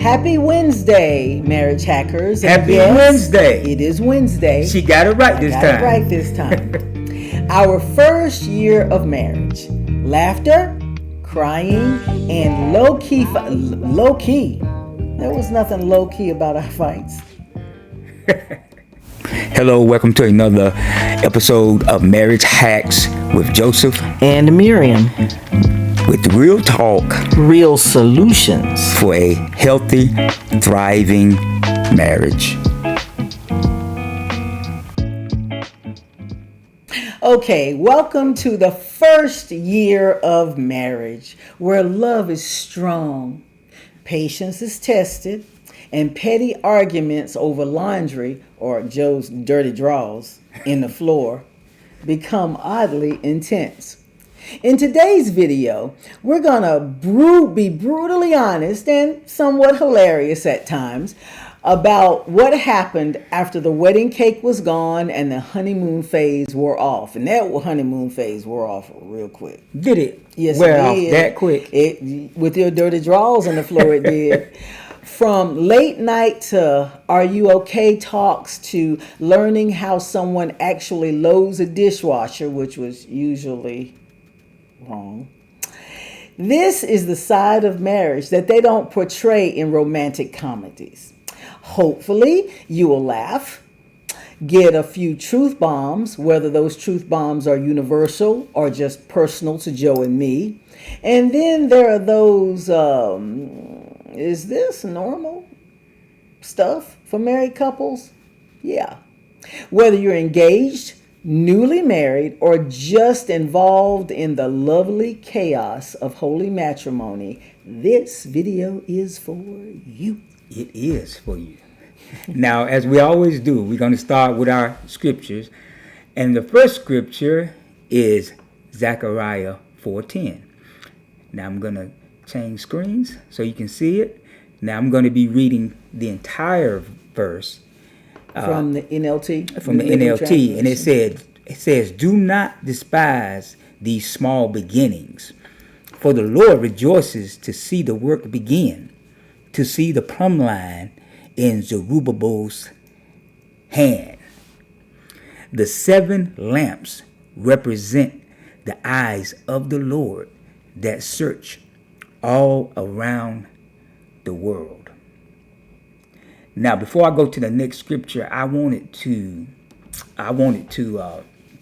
Happy Wednesday, marriage hackers. Happy Wednesday. It is Wednesday. She got it right this time. Right this time. Our first year of marriage. Laughter, crying, and low-key. There was nothing low-key about our fights. Hello, welcome to another episode of Marriage Hacks with Joseph and Miriam. With real talk, real solutions for a healthy, thriving marriage. Okay, welcome to the first year of marriage, where love is strong, patience is tested, and petty arguments over laundry or Joe's dirty drawers in the floor become oddly intense. In today's video, we're going to be brutally honest and somewhat hilarious at times about what happened after the wedding cake was gone and the honeymoon phase wore off. And that honeymoon phase wore off real quick. Did it? Yes, wear it did. Off that quick? With your dirty drawers on the floor, it did. From late night to are you okay talks to learning how someone actually loads a dishwasher, which was usually wrong. This is the side of marriage that they don't portray in romantic comedies. Hopefully, you will laugh, get a few truth bombs, whether those truth bombs are universal or just personal to Joe and me. And then there are those, is this normal stuff for married couples? Yeah. Whether you're engaged, newly married, or just involved in the lovely chaos of holy matrimony, this video is for you. It is for you. Now, as we always do, we're going to start with our scriptures. And the first scripture is Zechariah 4:10. Now, I'm going to change screens so you can see it. Now, I'm going to be reading the entire verse. From the NLT? From the NLT. And it says, do not despise these small beginnings, for the Lord rejoices to see the work begin, to see the plumb line in Zerubbabel's hand. The 7 lamps represent the eyes of the Lord that search all around the world. Now, before I go to the next scripture, I wanted to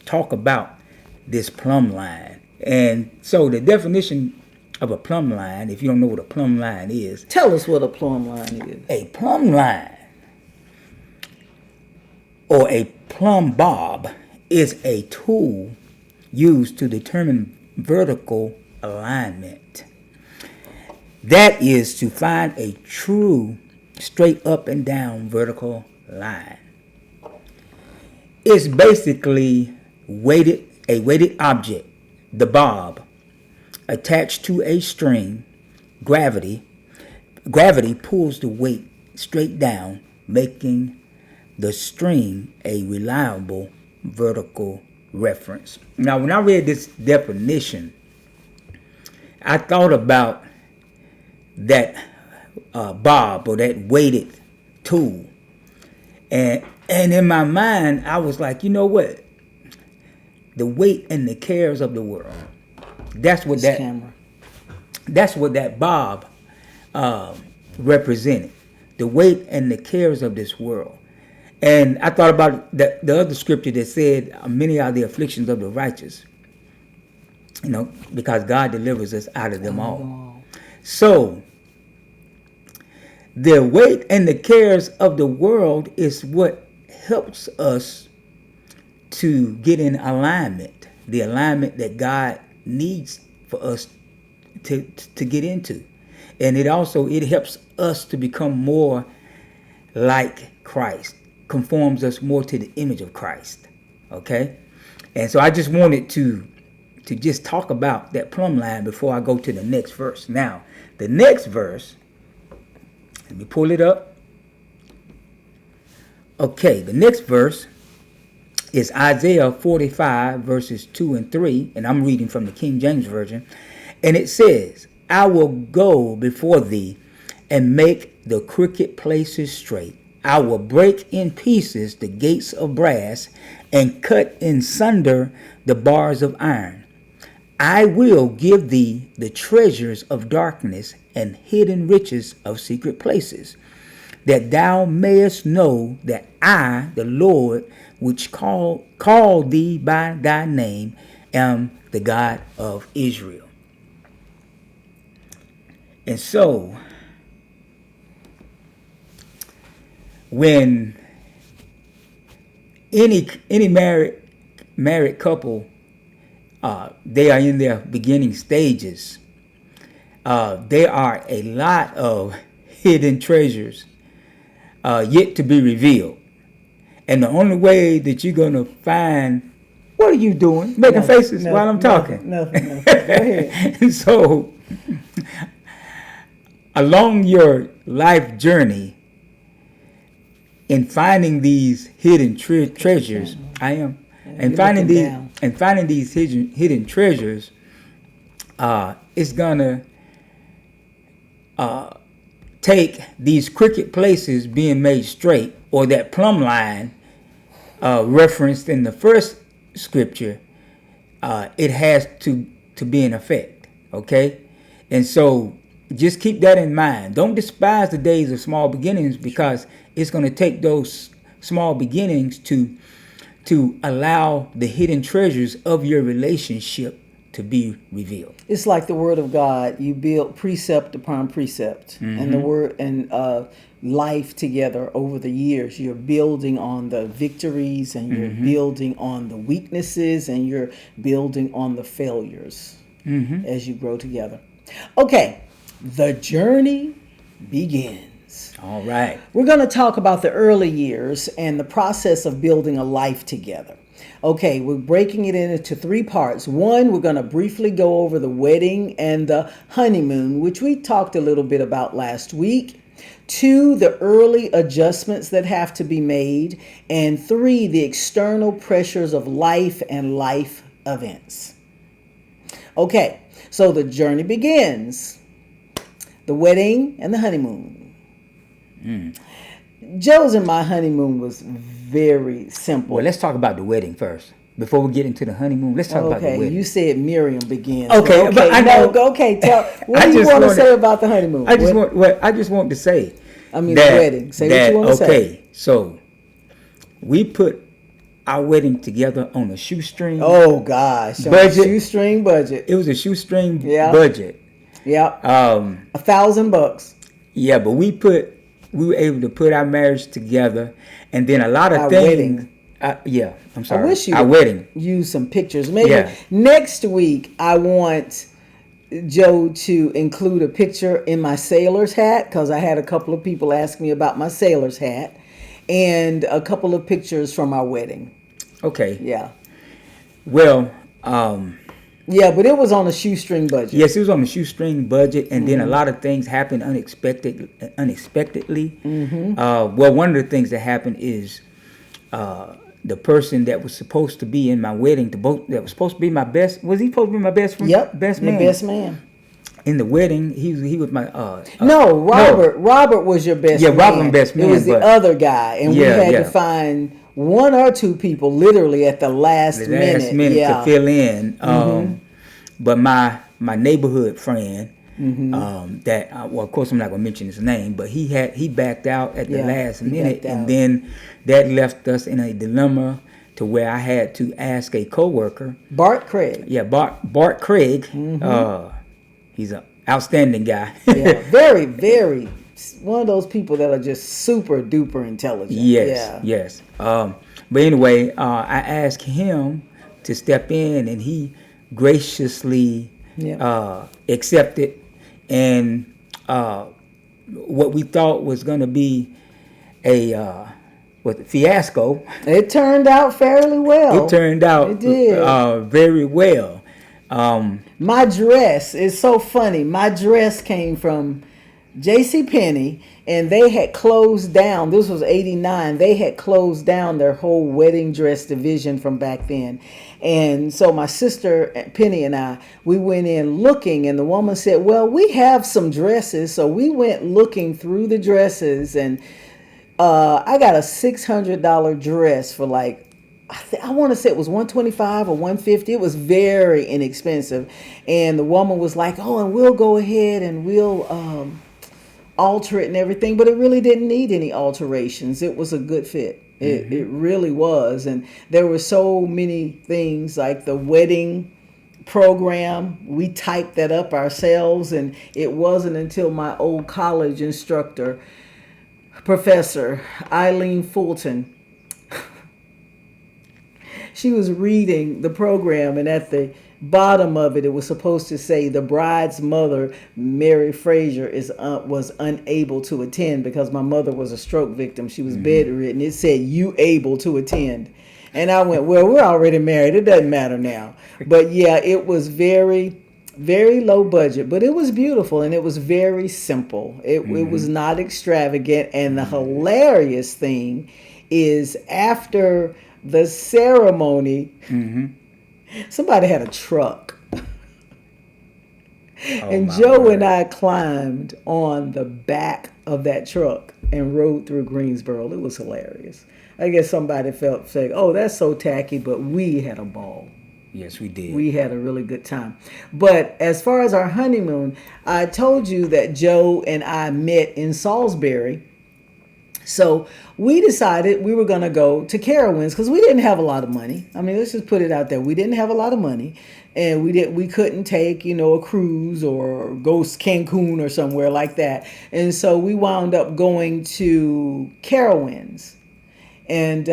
talk about this plumb line. And so the definition of a plumb line, if you don't know what a plumb line is. Tell us what a plumb line is. A plumb line or a plumb bob is a tool used to determine vertical alignment. That is to find a true straight up and down vertical line. It's basically a weighted object, the bob, attached to a string. Gravity pulls the weight straight down, making the string a reliable vertical reference. Now, when I read this definition, I thought about that bob or that weighted tool, and in my mind I was like, you know what, the weight and the cares of the world, that's what that bob represented, the weight and the cares of this world. And I thought about the other scripture that said many are the afflictions of the righteous, because God delivers us out of them all. So the weight and the cares of the world is what helps us to get in alignment, the alignment that God needs for us to get into. And it helps us to become more like Christ, conforms us more to the image of Christ. Okay? And so I just wanted to just talk about that plumb line before I go to the next verse. Now, the next verse, let me pull it up. Okay, the next verse is Isaiah 45, verses 2 and 3, and I'm reading from the King James Version. And it says, I will go before thee and make the crooked places straight. I will break in pieces the gates of brass and cut in sunder the bars of iron. I will give thee the treasures of darkness and hidden riches of secret places, that thou mayest know that I, the Lord, which call thee by thy name, am the God of Israel. And so, when any married couple, they are in their beginning stages, there are a lot of hidden treasures yet to be revealed. And the only way that you're going to find, what are you doing? Making faces while I'm talking. Nothing. Go ahead. And so, along your life journey, in finding these hidden treasures, finding these hidden treasures, it's gonna take these crooked places being made straight, or that plumb line referenced in the first scripture. It has to be in effect. Okay, and so just keep that in mind. Don't despise the days of small beginnings, because it's going to take those small beginnings to allow the hidden treasures of your relationship to be revealed. It's like the Word of God. You build precept upon precept, and the Word and life together over the years. You're building on the victories, and you're building on the weaknesses, and you're building on the failures as you grow together. Okay, the journey begins. All right. We're going to talk about the early years and the process of building a life together. Okay, we're breaking it into 3 parts. 1, we're going to briefly go over the wedding and the honeymoon, which we talked a little bit about last week. 2, the early adjustments that have to be made. And 3, the external pressures of life and life events. Okay, so the journey begins. The wedding and the honeymoon. Joe's and my honeymoon was very simple. Well, let's talk about the wedding first. Before we get into the honeymoon, let's talk about the wedding. Okay, you said Miriam begins. Okay, but I know. Okay, what do you want to say about the honeymoon? I just want to say. The wedding. Say what you want to say. Okay, so we put our wedding together on a shoestring. Oh gosh, budget. Shoestring budget. It was a shoestring budget. Yeah. $1,000. Yeah, but we were able to put our marriage together, and then a lot of our things. Wedding. I'm sorry. I wish you our wedding. Use some pictures. Maybe next week I want Joe to include a picture in my sailor's hat, because I had a couple of people ask me about my sailor's hat, and a couple of pictures from our wedding. Okay. Yeah. Well. Yeah, but it was on a shoestring budget. Yes, it was on a shoestring budget, and then a lot of things happened unexpectedly. Well, one of the things that happened is the person that was supposed to be in my wedding, that was supposed to be my best. Was he supposed to be my best friend? Yep, best man. The best man. In the wedding, he was my. No, Robert. No. Robert was your best. Yeah, man. Robert was best man. It was the other guy, and we had to find 1 or 2 people literally at the last minute to fill in. But my neighborhood friend, of course I'm not gonna mention his name, but he backed out at the last minute, and then that left us in a dilemma to where I had to ask a coworker, Bart Craig. Yeah, Bart Craig. He's an outstanding guy. Yeah, very, very. One of those people that are just super duper intelligent. Yes. But anyway, I asked him to step in, and he graciously accepted. And what we thought was going to be a fiasco, it turned out fairly well. It turned out it did. Very well. My dress is so funny. My dress came from J.C. Penney, and they had closed down. This was 89. They had closed down their whole wedding dress division from back then. And so my sister Penny and I, we went in looking, and the woman said, well, we have some dresses. So we went looking through the dresses, and I got a $600 dress for like, I want to say it was $125 or $150. It was very inexpensive. And the woman was like, oh, and we'll go ahead and we'll alter it and everything. But it really didn't need any alterations. It was a good fit. It really was. And there were so many things like the wedding program. We typed that up ourselves. And it wasn't until my old college instructor, Professor Eileen Fulton, she was reading the program, and at the bottom of it, it was supposed to say the bride's mother, Mary Frazier, was unable to attend because my mother was a stroke victim. She was bedridden. It said, you able to attend. And I went, well, we're already married. It doesn't matter now. But yeah, it was very, very low budget, but it was beautiful, and it was very simple. It was not extravagant. And the hilarious thing is, after the ceremony, somebody had a truck. And Joe and I climbed on the back of that truck and rode through Greensboro. It was hilarious. I guess somebody felt saying, oh, that's so tacky, but we had a ball. Yes, we did. We had a really good time. But as far as our honeymoon, I told you that Joe and I met in Salisbury. So we decided we were going to go to Carowinds because we didn't have a lot of money. I mean, let's just put it out there. We didn't have a lot of money, and we couldn't take, a cruise or go Cancun or somewhere like that. And so we wound up going to Carowinds. And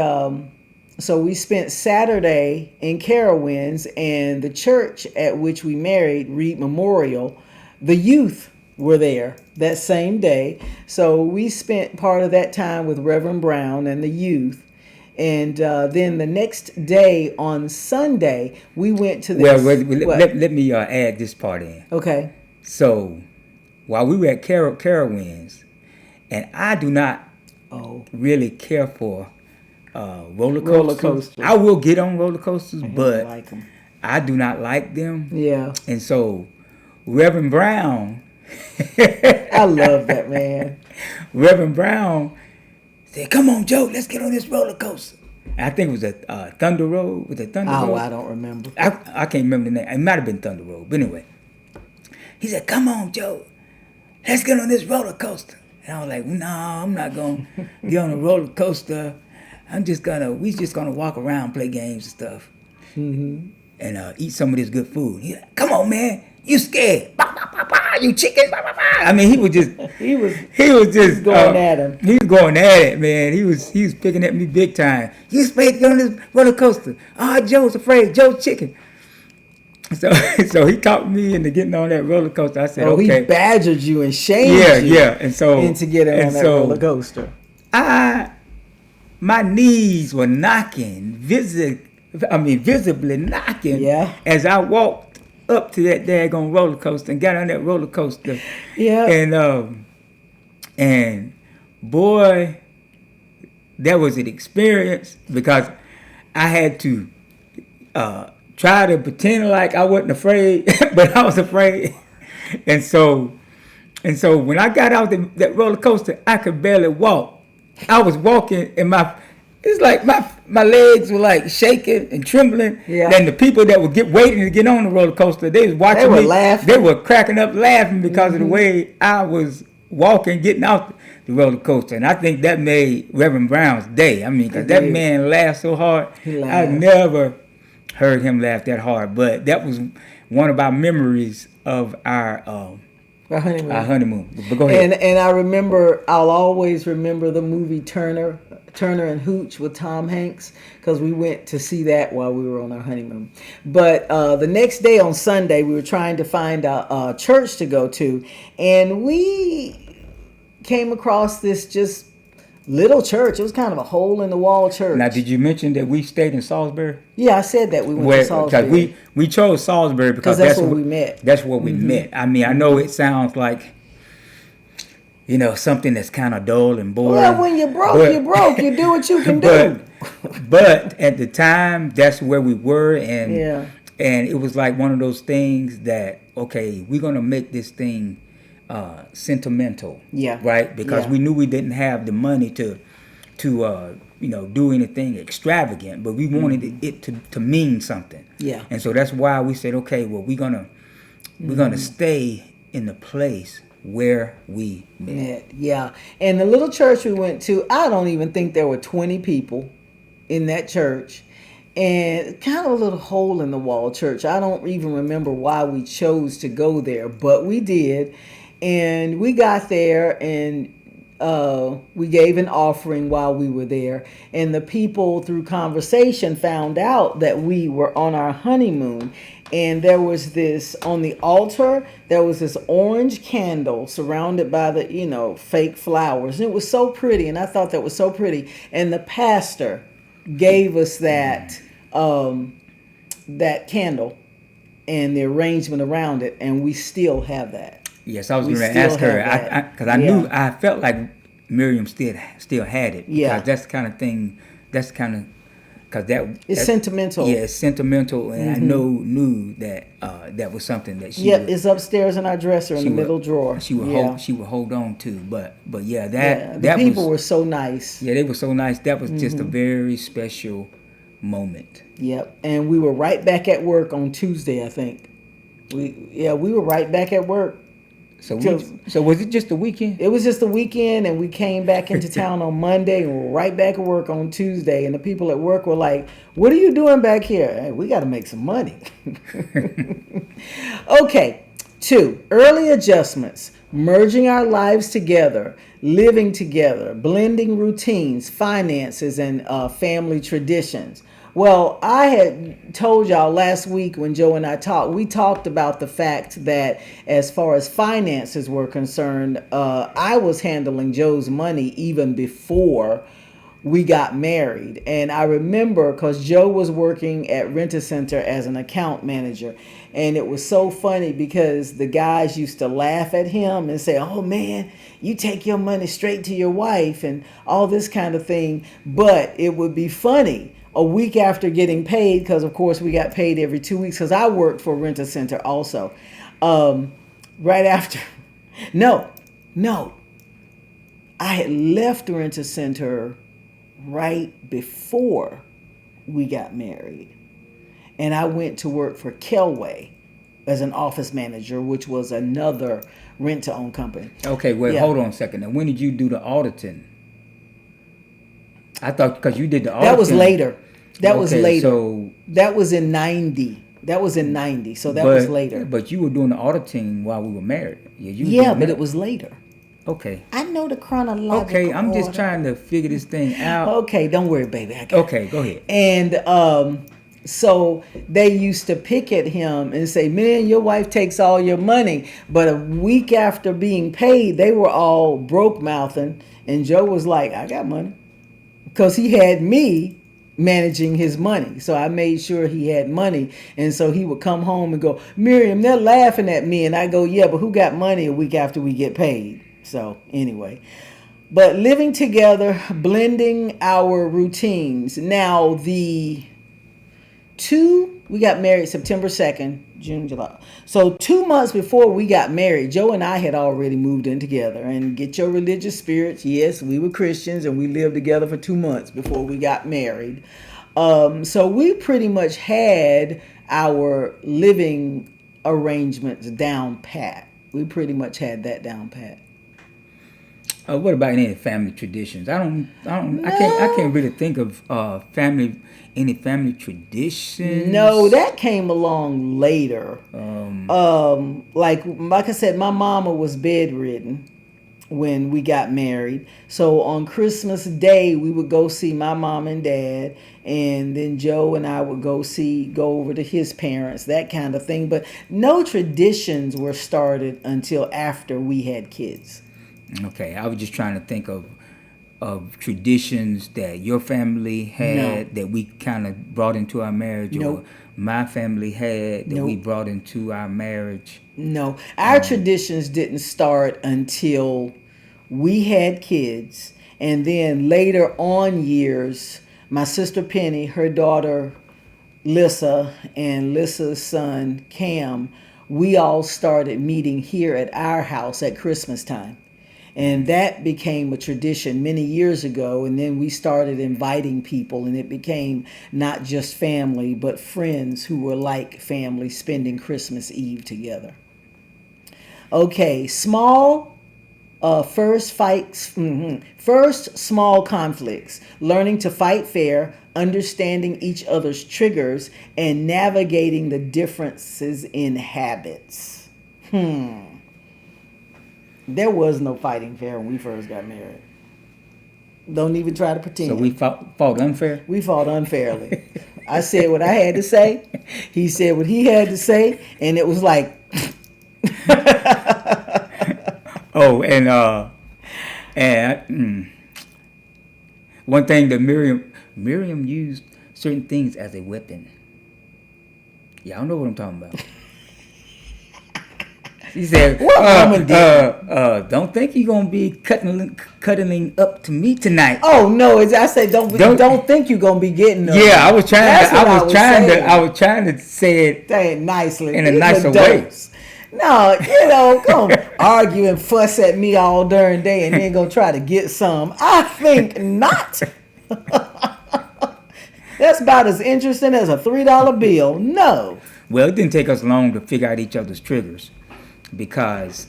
so we spent Saturday in Carowinds, and the church at which we married, Reed Memorial, the youth were there that same day. So we spent part of that time with Reverend Brown and the youth. And then the next day on Sunday, we went to this. Well, let me add this part in. Okay. So while we were at Carowinds, and I do not really care for roller coasters. I will get on roller coasters, but like 'em. I do not like them. Yeah. And so Reverend Brown, I love that man. Reverend Brown said, "Come on, Joe, let's get on this roller coaster." I think it was a Thunder Road. Was it Thunder Road? Oh, I don't remember. I can't remember the name. It might have been Thunder Road. But anyway, he said, "Come on, Joe, let's get on this roller coaster." And I was like, "No, I'm not going to get on a roller coaster. we just gonna walk around, play games and stuff, and eat some of this good food." He's like, "Come on, man, you scared? Bah, bah, bah, bah, you chicken? Bah, bah, bah." I mean, he was just going at him. He was going at it, man. He was picking at me big time. "You afraid to get on this roller coaster?" "Oh, Joe's afraid. Joe's chicken." So he talked me into getting on that roller coaster. I said, "Okay." He badgered you and shamed you. And so into getting on that roller coaster. My knees were knocking, visibly knocking. Yeah. As I walked up to that daggone roller coaster and got on that roller coaster. Yeah. And boy, that was an experience because I had to try to pretend like I wasn't afraid, but I was afraid. And so when I got out that roller coaster, I could barely walk. I was walking and it's like my legs were like shaking and trembling. Yeah. Then the people that were waiting to get on the roller coaster, they was watching me. Laughing. They were cracking up laughing because of the way I was walking, getting out the roller coaster. And I think that made Reverend Brown's day. I mean, because that man laughed so hard. I never heard him laugh that hard. But that was one of our memories of our honeymoon. But go ahead. And I'll always remember the movie Turner and Hooch with Tom Hanks, because we went to see that while we were on our honeymoon. But the next day on Sunday, we were trying to find a church to go to, and we came across this just little church. It was kind of a hole in the wall church. Now, did you mention that we stayed in Salisbury? Yeah, I said that we went to Salisbury. Because we chose Salisbury because that's where we met. That's where we met. I mean, I know it sounds like something that's kind of dull and boring. Well, when you're broke, But- you're broke. You do what you can but, do. but at the time, that's where we were, and Yeah. and it was like one of those things that, okay, we're gonna make this thing sentimental, Yeah. right? Because Yeah. we knew we didn't have the money to do anything extravagant, but we wanted it to mean something. Yeah. And so that's why we said, okay, well, we're gonna stay in the place where we met. Yeah. And the little church we went to, I don't even think there were 20 people in that church. And kind of a little hole in the wall church. I don't even remember why we chose to go there, but we did. And we got there, and we gave an offering while we were there. And the people, through conversation, found out that we were on our honeymoon. And there was this, on the altar, there was this orange candle surrounded by the, fake flowers. And it was so pretty. And I thought that was so pretty. And the pastor gave us that candle and the arrangement around it, and we still have that. Yes, I was We going to still ask her, have that. because I knew, I felt like Miriam still had it. Yeah. Because that's the kind of thing, because It's sentimental. Yeah, it's sentimental, and I knew that that was something that she Yep, would, it's upstairs in our dresser in the middle drawer. she would hold on to. But yeah, The that people was, were so nice. yeah, they were so nice. That was just a very special moment. Yep, and we were right back at work on Tuesday, I think. We were right back at work. So Till- so was it just the weekend? It was just the weekend, and we came back into town on Monday, and we're right back at work on Tuesday. And the people at work were like, "What are you doing back here? Hey, we got to make some money." Okay, 2, early adjustments, merging our lives together, living together, blending routines, finances, and family traditions. Well, I had told y'all last week when Joe and I talked, we talked about the fact that as far as finances were concerned, I was handling Joe's money even before we got married. And I remember because Joe was working at Rent-A-Center as an account manager. And it was so funny because the guys used to laugh at him and say, "Oh man, you take your money straight to your wife," and all this kind of thing. But it would be funny a week after getting paid, because of course we got paid every 2 weeks, because I worked for Rent-A-Center also. Right after, no, I had left Rent-A-Center right before we got married. And I went to work for Kelway as an office manager, which was another rent-to-own company. Okay, well, Yeah. hold on a second. Now, when did you do the auditing? I thought because you did the auditing. That was later. That was Okay, later. So, That was in 90. So that was later. But you were doing the auditing while we were married. Yeah, but it was later. Okay. I know the chronological Okay, I'm just order. trying to figure this thing out. Okay, don't worry, baby. I got it. Okay, go ahead. And so they used to pick at him and say, "Man, your wife takes all your money." But a week after being paid, they were all broke mouthing. And Joe was like, "I got money." Because he had me managing his money. So I made sure he had money. And so he would come home and go, "Miriam, they're laughing at me." And I go, "Yeah, but who got money a week after we get paid?" So anyway. But living together, blending our routines. Now, we got married September 2nd, June, July. So 2 months before we got married, Joe and I had already moved in together. And get your religious spirits. Yes, we were Christians and we lived together for 2 months before we got married. So we pretty much had our living arrangements down pat. We pretty much had that down pat. What about any family traditions? I can't really think of any family traditions. No, that came along later. Like I said, my mama was bedridden when we got married. So on Christmas Day, we would go see my mom and dad, and then Joe and I would go over to his parents, that kind of thing. But no traditions were started until after we had kids. Okay, I was just trying to think of traditions that your family had that we kind of brought into our marriage, or my family had that we brought into our marriage. No, our traditions didn't start until we had kids, and then later on years, my sister Penny, her daughter Lissa, and Lissa's son Cam, we all started meeting here at our house at Christmas time. And that became a tradition many years ago. And then we started inviting people, and it became not just family, but friends who were like family, spending Christmas Eve together. Okay, first small conflicts, learning to fight fair, understanding each other's triggers, and navigating the differences in habits. There was no fighting fair when we first got married. Don't even try to pretend. So we fought unfair? We fought unfairly. I said what I had to say. He said what he had to say. And it was like... Oh, and one thing that Miriam used certain things as a weapon. Y'all know what I'm talking about. She said, don't think you're going to be cuddling up to me tonight. Oh, no. I said, don't think you're going to be getting up. Yeah, I was trying to say it nicely. In a nicer way. No, come argue and fuss at me all during day and then go try to get some. I think not. That's about as interesting as a $3 bill. No. Well, it didn't take us long to figure out each other's triggers, because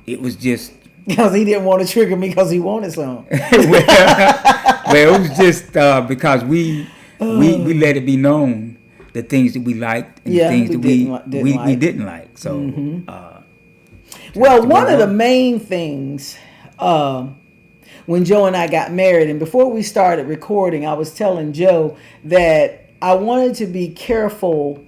it was just... Because he didn't want to trigger me because he wanted some. Well, it was just because we let it be known the things that we liked and the things that we didn't like. So, well, one of the main things when Joe and I got married, and before we started recording, I was telling Joe that I wanted to be careful.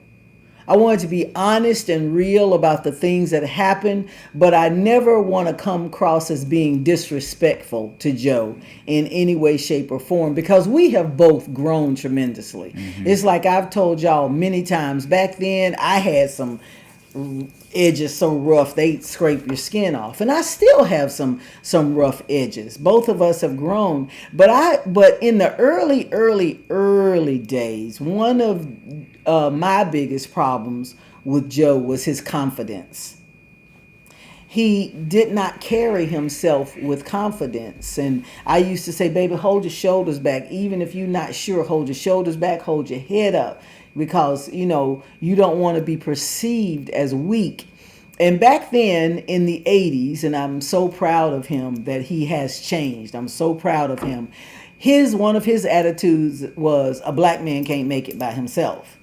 I wanted to be honest and real about the things that happened, but I never want to come across as being disrespectful to Joe in any way, shape, or form, because we have both grown tremendously. Mm-hmm. It's like I've told y'all many times, back then I had some edges so rough they'd scrape your skin off, and I still have some rough edges. Both of us have grown, but in the early days, one of my biggest problems with Joe was his confidence. He did not carry himself with confidence. And I used to say, baby, hold your shoulders back. Even if you're not sure, hold your shoulders back, hold your head up, because, you don't want to be perceived as weak. And back then in the 80s, and I'm so proud of him that he has changed. I'm so proud of him. One of his attitudes was a black man can't make it by himself.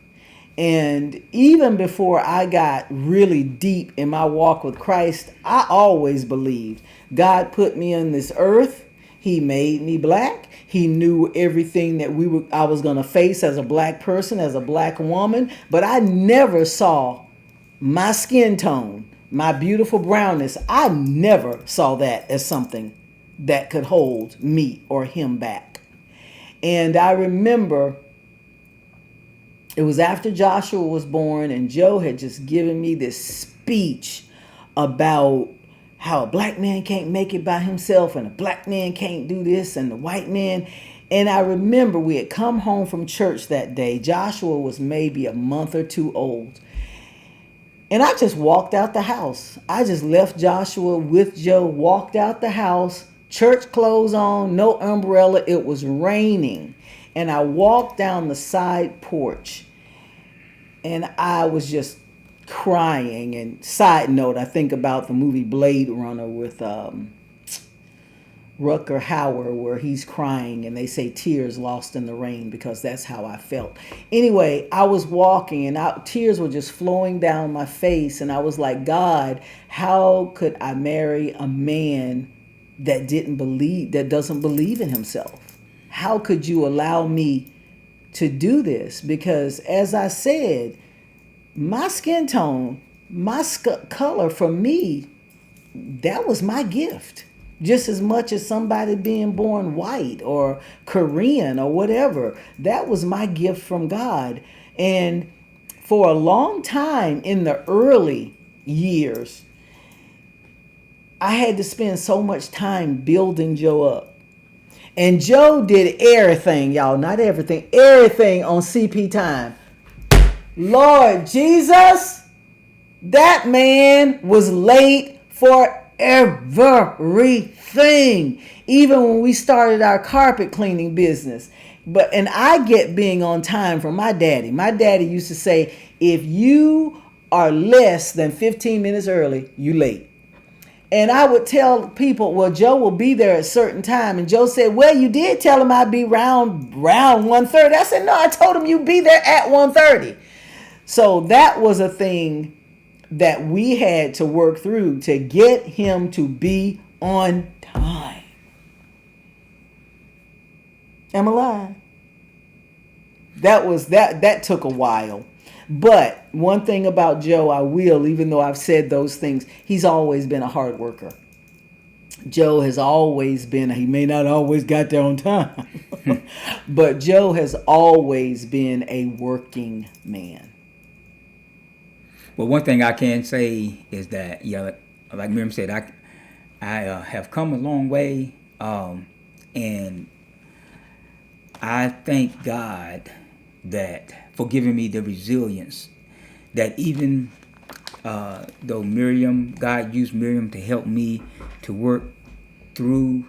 And even before I got really deep in my walk with Christ, I always believed God put me on this earth. He made me black. He knew everything that I was going to face as a black person, as a black woman. But I never saw my skin tone, my beautiful brownness. I never saw that as something that could hold me or him back. And I remember it was after Joshua was born, and Joe had just given me this speech about how a black man can't make it by himself, and a black man can't do this, and the white man. And I remember we had come home from church that day. Joshua was maybe a month or two old. And I just walked out the house. I just left Joshua with Joe, walked out the house, church clothes on, no umbrella. It was raining. And I walked down the side porch, and I was just crying. And side note, I think about the movie Blade Runner with Rutger Hauer, where he's crying and they say tears lost in the rain, because that's how I felt. Anyway, I was walking and tears were just flowing down my face, and I was like, God, how could I marry a man that doesn't believe in himself? How could you allow me to do this? Because as I said, my skin tone, my color, for me, that was my gift. Just as much as somebody being born white or Korean or whatever. That was my gift from God. And for a long time in the early years, I had to spend so much time building Joe up. And Joe did everything, y'all, not everything on CP time. Lord Jesus, that man was late for everything. Even when we started our carpet cleaning business. And I get being on time from my daddy. My daddy used to say, if you are less than 15 minutes early, you late. And I would tell people, well, Joe will be there at a certain time. And Joe said, well, you did tell him I'd be round 1:30. I said, no, I told him you'd be there at 1:30. So that was a thing that we had to work through to get him to be on time. Am I lying? That took a while. But one thing about Joe, I will, even though I've said those things, he's always been a hard worker. Joe has always been, he may not always got there on time, but Joe has always been a working man. Well, one thing I can say is that, like Miriam said, I have come a long way, and I thank God that for giving me the resilience that even though God used Miriam to help me to work through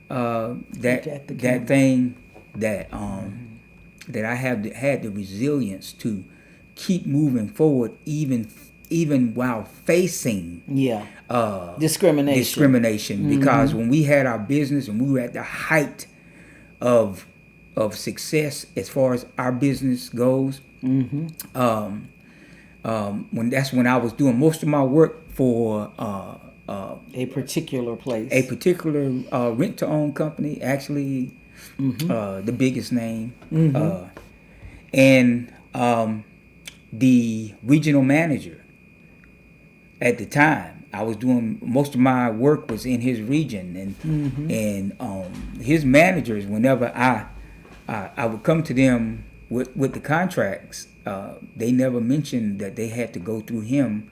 that thing, that I had the resilience to keep moving forward, even while facing discrimination. Because when we had our business and we were at the height of success as far as our business goes, when I was doing most of my work for a particular place, a particular rent-to-own company, actually the biggest name, and the regional manager at the time. I was doing most of my work was in his region, and his managers, whenever I would come to them with the contracts, they never mentioned that they had to go through him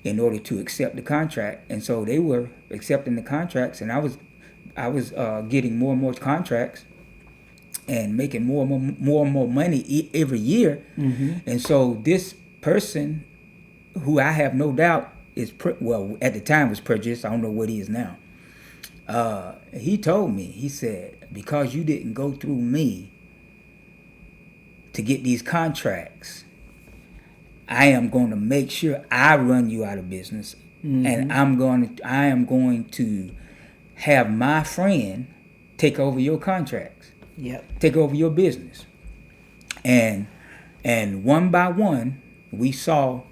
in order to accept the contract. And so they were accepting the contracts, and I was getting more and more contracts and making more and more money every year. And so this person, who I have no doubt is at the time was prejudiced, I don't know what he is now, he told me, he said, because you didn't go through me to get these contracts, I am going to make sure I run you out of business, and I am going to have my friend take over your contracts, take over your business, and one by one we saw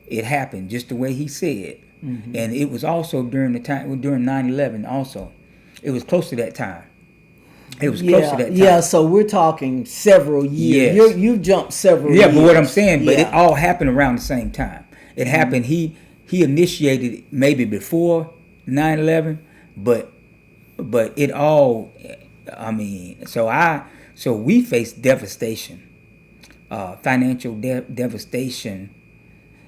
it happen just the way he said. And it was also during 9/11 also. It was close to that time. It was close to that time. Yeah, so we're talking several years. Yes. You jumped several years. Yeah, but what I'm saying, but it all happened around the same time. It happened, he initiated it maybe before 9/11, but it all, so we faced devastation, financial devastation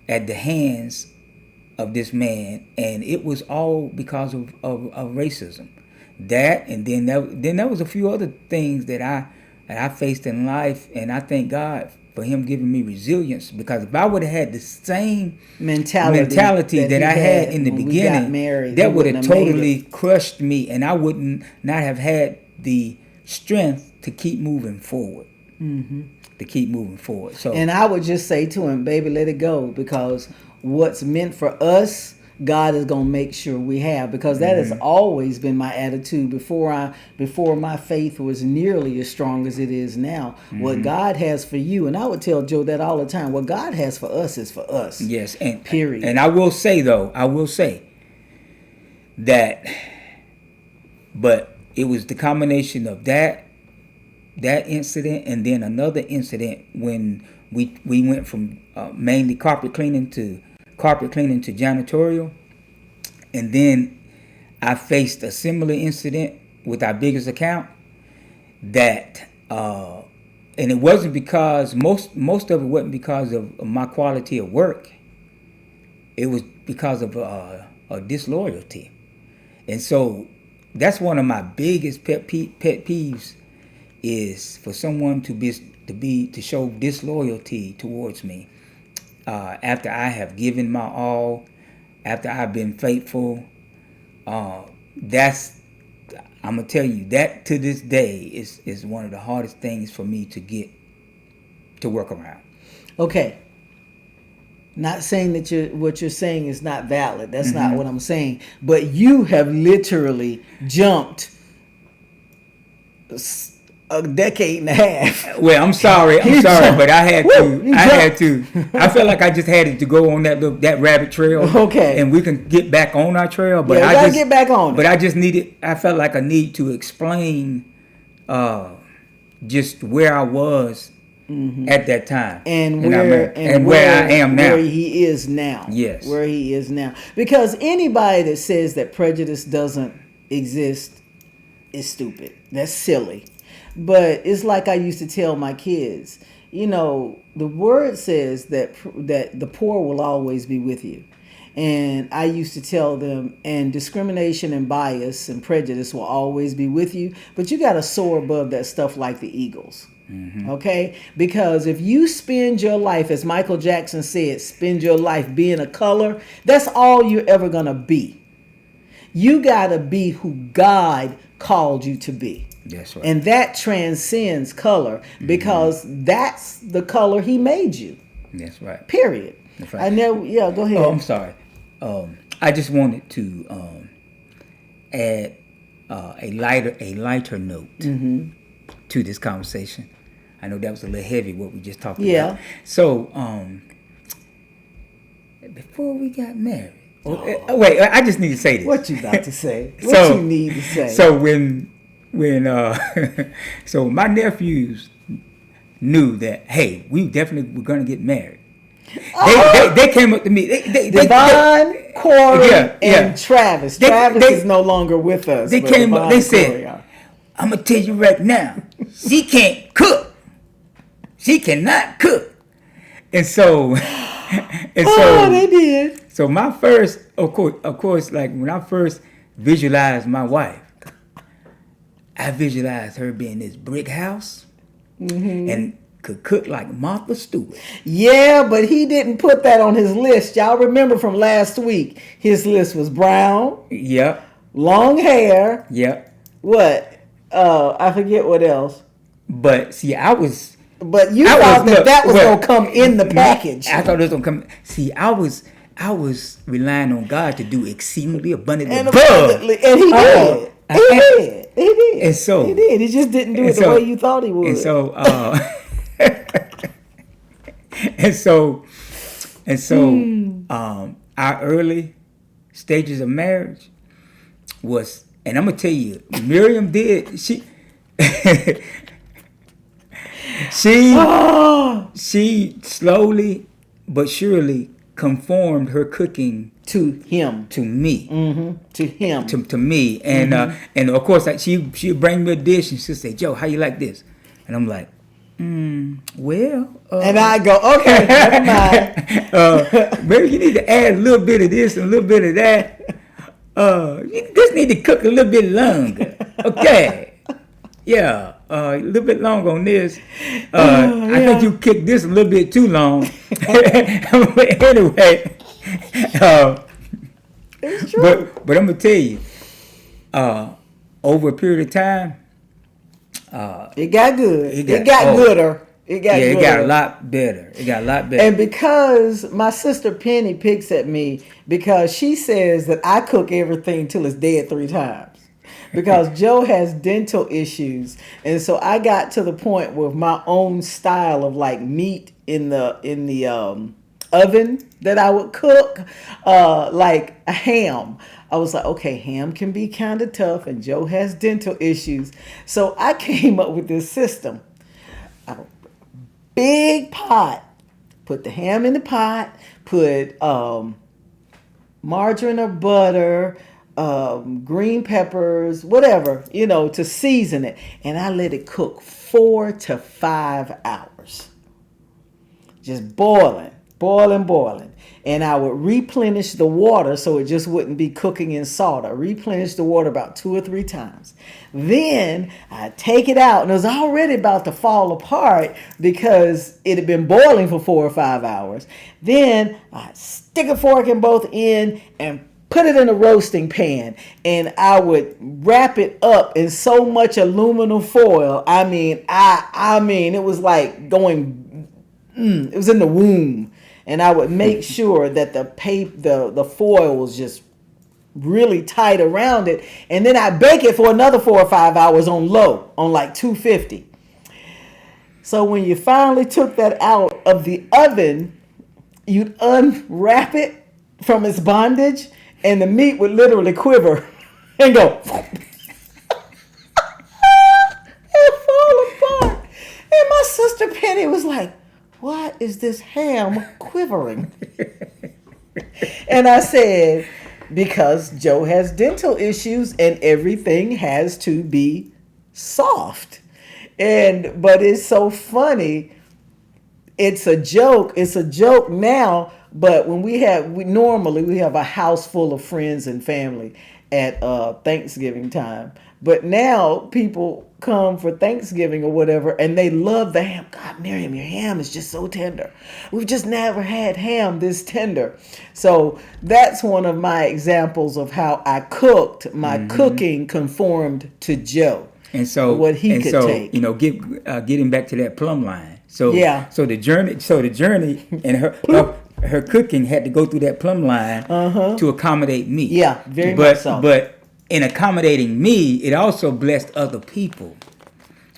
at the hands of this man, and it was all because of racism. That, and then there was a few other things that I faced in life, and I thank God for him giving me resilience, because if I would have had the same mentality that I had in the beginning, that would have totally crushed me, and I would not have had the strength to keep moving forward. So, and I would just say to him, baby, let it go, because what's meant for us, God is going to make sure we have, because that has always been my attitude before my faith was nearly as strong as it is now. What God has for you, and I would tell Joe that all the time, what God has for us is for us. Yes, and period. And I will say that, but it was the combination of that incident and then another incident when we went from mainly carpet cleaning to janitorial, and then I faced a similar incident with our biggest account, that and it wasn't because most of it wasn't because of my quality of work. It was because of disloyalty. And so that's one of my biggest pet peeves is for someone to show disloyalty towards me after I have given my all, after I've been faithful. That's I'm gonna tell you that to this day is one of the hardest things for me to get to work around. Okay. Not saying that what you're saying is not valid. That's not what I'm saying. But you have literally jumped a decade and a half. Well, I'm sorry, but I had to. I felt like I just had to go on that rabbit trail. Okay. And we can get back on our trail, but I gotta get back on. But I felt like I need to explain just where I was at that time, and where I am now, where he is now. Yes, where he is now. Because anybody that says that prejudice doesn't exist is stupid. That's silly. But it's like I used to tell my kids. You know, the word says that the poor will always be with you. And I used to tell them, and discrimination and bias and prejudice will always be with you, but you got to soar above that stuff like the eagles. Okay? Because if you spend your life, as Michael Jackson said, spend your life being a color, that's all you're ever going to be. You got to be who God called you to be. That's right. And that transcends color because that's the color he made you. That's right. Period. That's right. I know. Yeah, go ahead. Oh, I'm sorry. I just wanted to add a lighter note to this conversation. I know that was a little heavy what we just talked about. So before we got married, wait, I just need to say this. What you about to say? What you need to say? So when so my nephews knew that, hey, we definitely were going to get married. They came up to me. Devon, Corey, and Travis. Travis is no longer with us. They came up. They said, "I'm gonna tell you right now, she can't cook. She cannot cook." And so, they did. So my first, of course, like when I first visualized my wife, I visualized her being this brick house and could cook like Martha Stewart. Yeah, but he didn't put that on his list. Y'all remember from last week, his list was brown. Yep. Long hair. Yep. What? I forget what else. But see, But you thought that was going to come in the package. I thought it was going to come. See, I was relying on God to do exceedingly abundantly above. And he did. He did. And so he did. He just didn't do it the way you thought he would. And so, our early stages of marriage was, and I'm gonna tell you, Miriam did. She slowly but surely conformed her cooking to him, to me, to him, to me, and of course, like she'd bring me a dish and she'd say, "Joe, how you like this?" And I'm like, well, and I go, okay, never mind. Maybe you need to add a little bit of this and a little bit of that. You just need to cook a little bit longer, okay? Yeah, a little bit long on this. I think you kicked this a little bit too long. Anyway, it's true. But I'm gonna tell you, over a period of time, it got good. It got gooder. It got a lot better. And because my sister Penny picks at me because she says that I cook everything till it's dead 3 times. Because Joe has dental issues, and so I got to the point with my own style of like meat in the oven that I would cook, like a ham. I was like, okay, ham can be kind of tough, and Joe has dental issues, so I came up with this system. A big pot, put the ham in the pot, put margarine or butter, green peppers, whatever, to season it. And I let it cook 4 to 5 hours. Just boiling. boiling. And I would replenish the water so it just wouldn't be cooking in salt. I replenish the water about 2 or 3 times. Then I take it out, and it was already about to fall apart because it had been boiling for 4 or 5 hours. Then I stick a fork in both ends and put it in a roasting pan, and I would wrap it up in so much aluminum foil. I mean, it was like going, it was in the womb. And I would make sure that the foil was just really tight around it. And then I bake it for another 4 or 5 hours on low, on like 250. So when you finally took that out of the oven, you'd unwrap it from its bondage, and the meat would literally quiver and go and fall apart. And my sister Penny was like, "Why is this ham quivering?" And I said, "Because Joe has dental issues and everything has to be soft." But it's so funny. It's a joke. It's a joke now. But when we normally have a house full of friends and family at Thanksgiving time. But now people come for Thanksgiving or whatever, and they love the ham. God, Miriam, your ham is just so tender. We've just never had ham this tender. So that's one of my examples of how I cooked. My cooking conformed to Joe. And so what he could take. Getting back to that plumb line. So Yeah. So the journey and her cooking had to go through that plumb line to accommodate me. Yeah, very much so. But in accommodating me, it also blessed other people.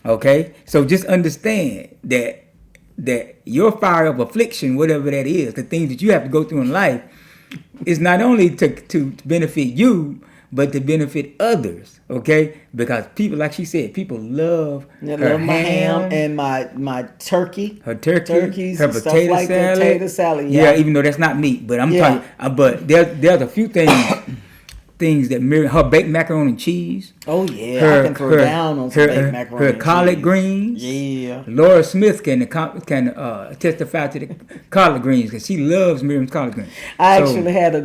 Okay? So just understand that your fire of affliction, whatever that is, the things that you have to go through in life, is not only to benefit you, but to benefit others. Okay? Because people, like she said, people love her my ham and my turkey. Her turkeys, her and stuff potato like salad. Potato salad, Yeah, even though that's not meat, but I'm talking. But there's a few things that Miriam, her baked macaroni and cheese. Oh yeah, I can throw down on some baked macaroni. Her and collard cheese. greens. Yeah. Laura Smith can testify to the collard greens because she loves Miriam's collard greens. I actually had a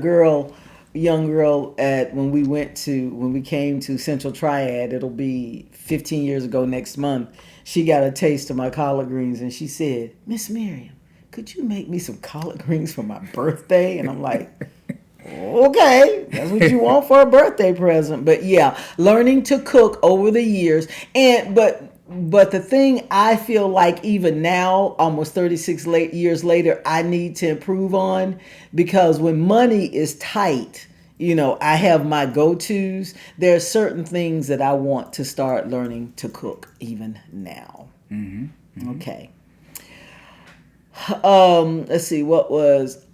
young girl when we came to Central Triad. It'll be 15 years ago next month. She got a taste of my collard greens and she said, "Miss Miriam, could you make me some collard greens for my birthday?" And I'm like, "Okay, that's what you want for a birthday present." But yeah, learning to cook over the years, but the thing I feel like even now, almost 36 years later, I need to improve on, because when money is tight, I have my go-tos. There are certain things that I want to start learning to cook even now. Okay. Let's see,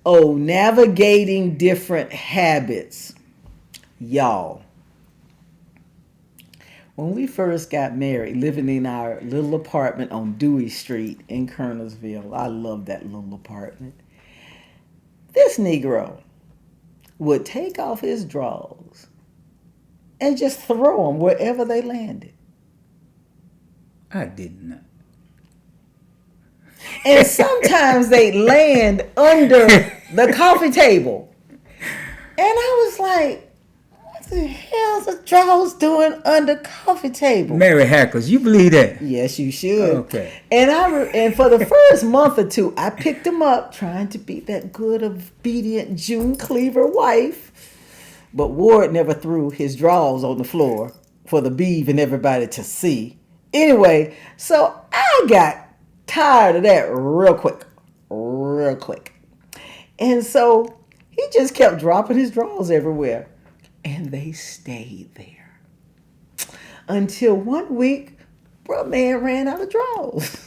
navigating different habits. Y'all, when we first got married, living in our little apartment on Dewey Street in Kernersville, I love that little apartment. This Negro would take off his drawers and just throw them wherever they landed. I did not. And sometimes they land under the coffee table. And I was like, what the hell's the drawers doing under coffee table? Mary Hackers, you believe that? Yes, you should. Okay. And for the first month or two, I picked them up, trying to be that good, obedient June Cleaver wife. But Ward never threw his drawers on the floor for the beeve and everybody to see. Anyway, so I got tired of that real quick. And so he just kept dropping his drawers everywhere. And they stayed there. Until one week, bro, man ran out of drawers.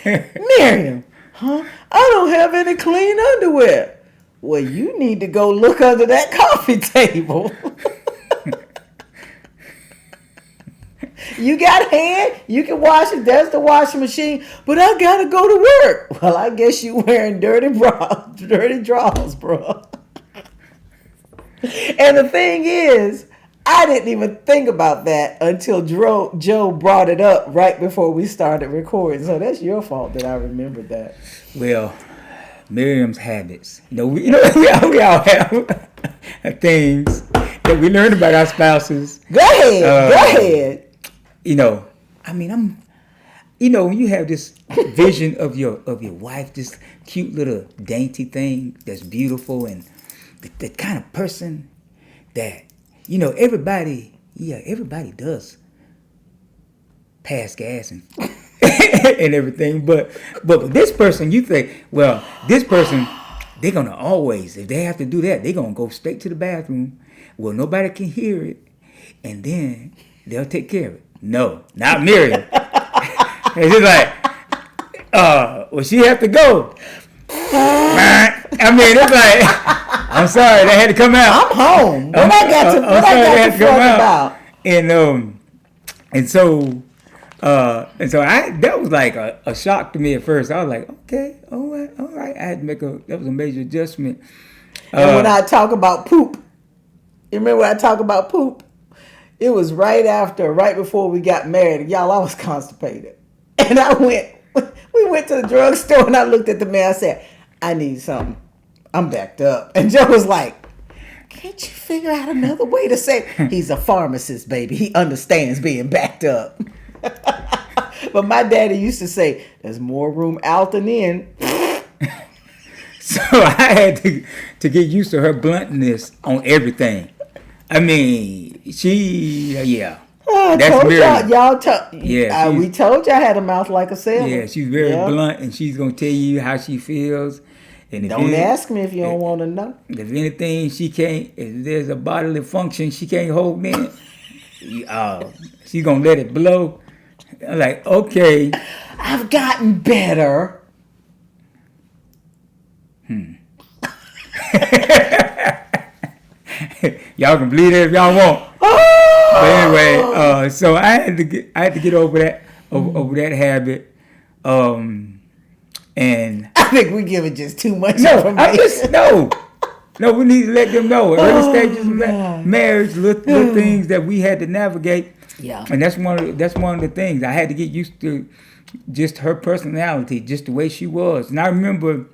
Miriam, I don't have any clean underwear. Well, you need to go look under that coffee table. You got a hand, you can wash it, there's the washing machine, but I gotta go to work. Well, I guess you wearing dirty drawers, bro. And the thing is, I didn't even think about that until Joe brought it up right before we started recording. So that's your fault that I remembered that. Well, Miriam's habits. We all have things that we learned about our spouses. Go ahead. When you have this vision of your wife, this cute little dainty thing that's beautiful, and the kind of person that everybody does pass gas and and everything, but this person, you think, well, this person, they're gonna always, if they have to do that, they're gonna go straight to the bathroom where nobody can hear it, and then they'll take care of it. No, not Miriam. It's just like, well, she have to go. I mean, it's like, I'm sorry, that had to come out. I'm home. What I got to front about? And so that was like a shock to me at first. I was like, okay, all right. I had to that was a major adjustment. And when I talk about poop, you remember when I talk about poop? It was right before we got married. Y'all, I was constipated. And we went to the drugstore and I looked at the man. I said, I need something. I'm backed up. And Joe was like, can't you figure out another way to say? He's a pharmacist, baby. He understands being backed up. But my daddy used to say, there's more room out than in. So I had to get used to her bluntness on everything. I mean, yeah. That's Miriam. We told y'all I had a mouth like a sailor. Yeah, she's very blunt, and she's gonna tell you how she feels. And don't ask me if you don't want to know. If anything, if there's a bodily function she can't hold in, she's gonna let it blow. I'm like, okay. I've gotten better. Y'all can believe it if y'all want. But anyway, so I had to get over that habit, and I think we give it just too much information. No, we need to let them know early stages of marriage, little things that we had to navigate. Yeah, and that's one of the things I had to get used to, just her personality, just the way she was. And I remember,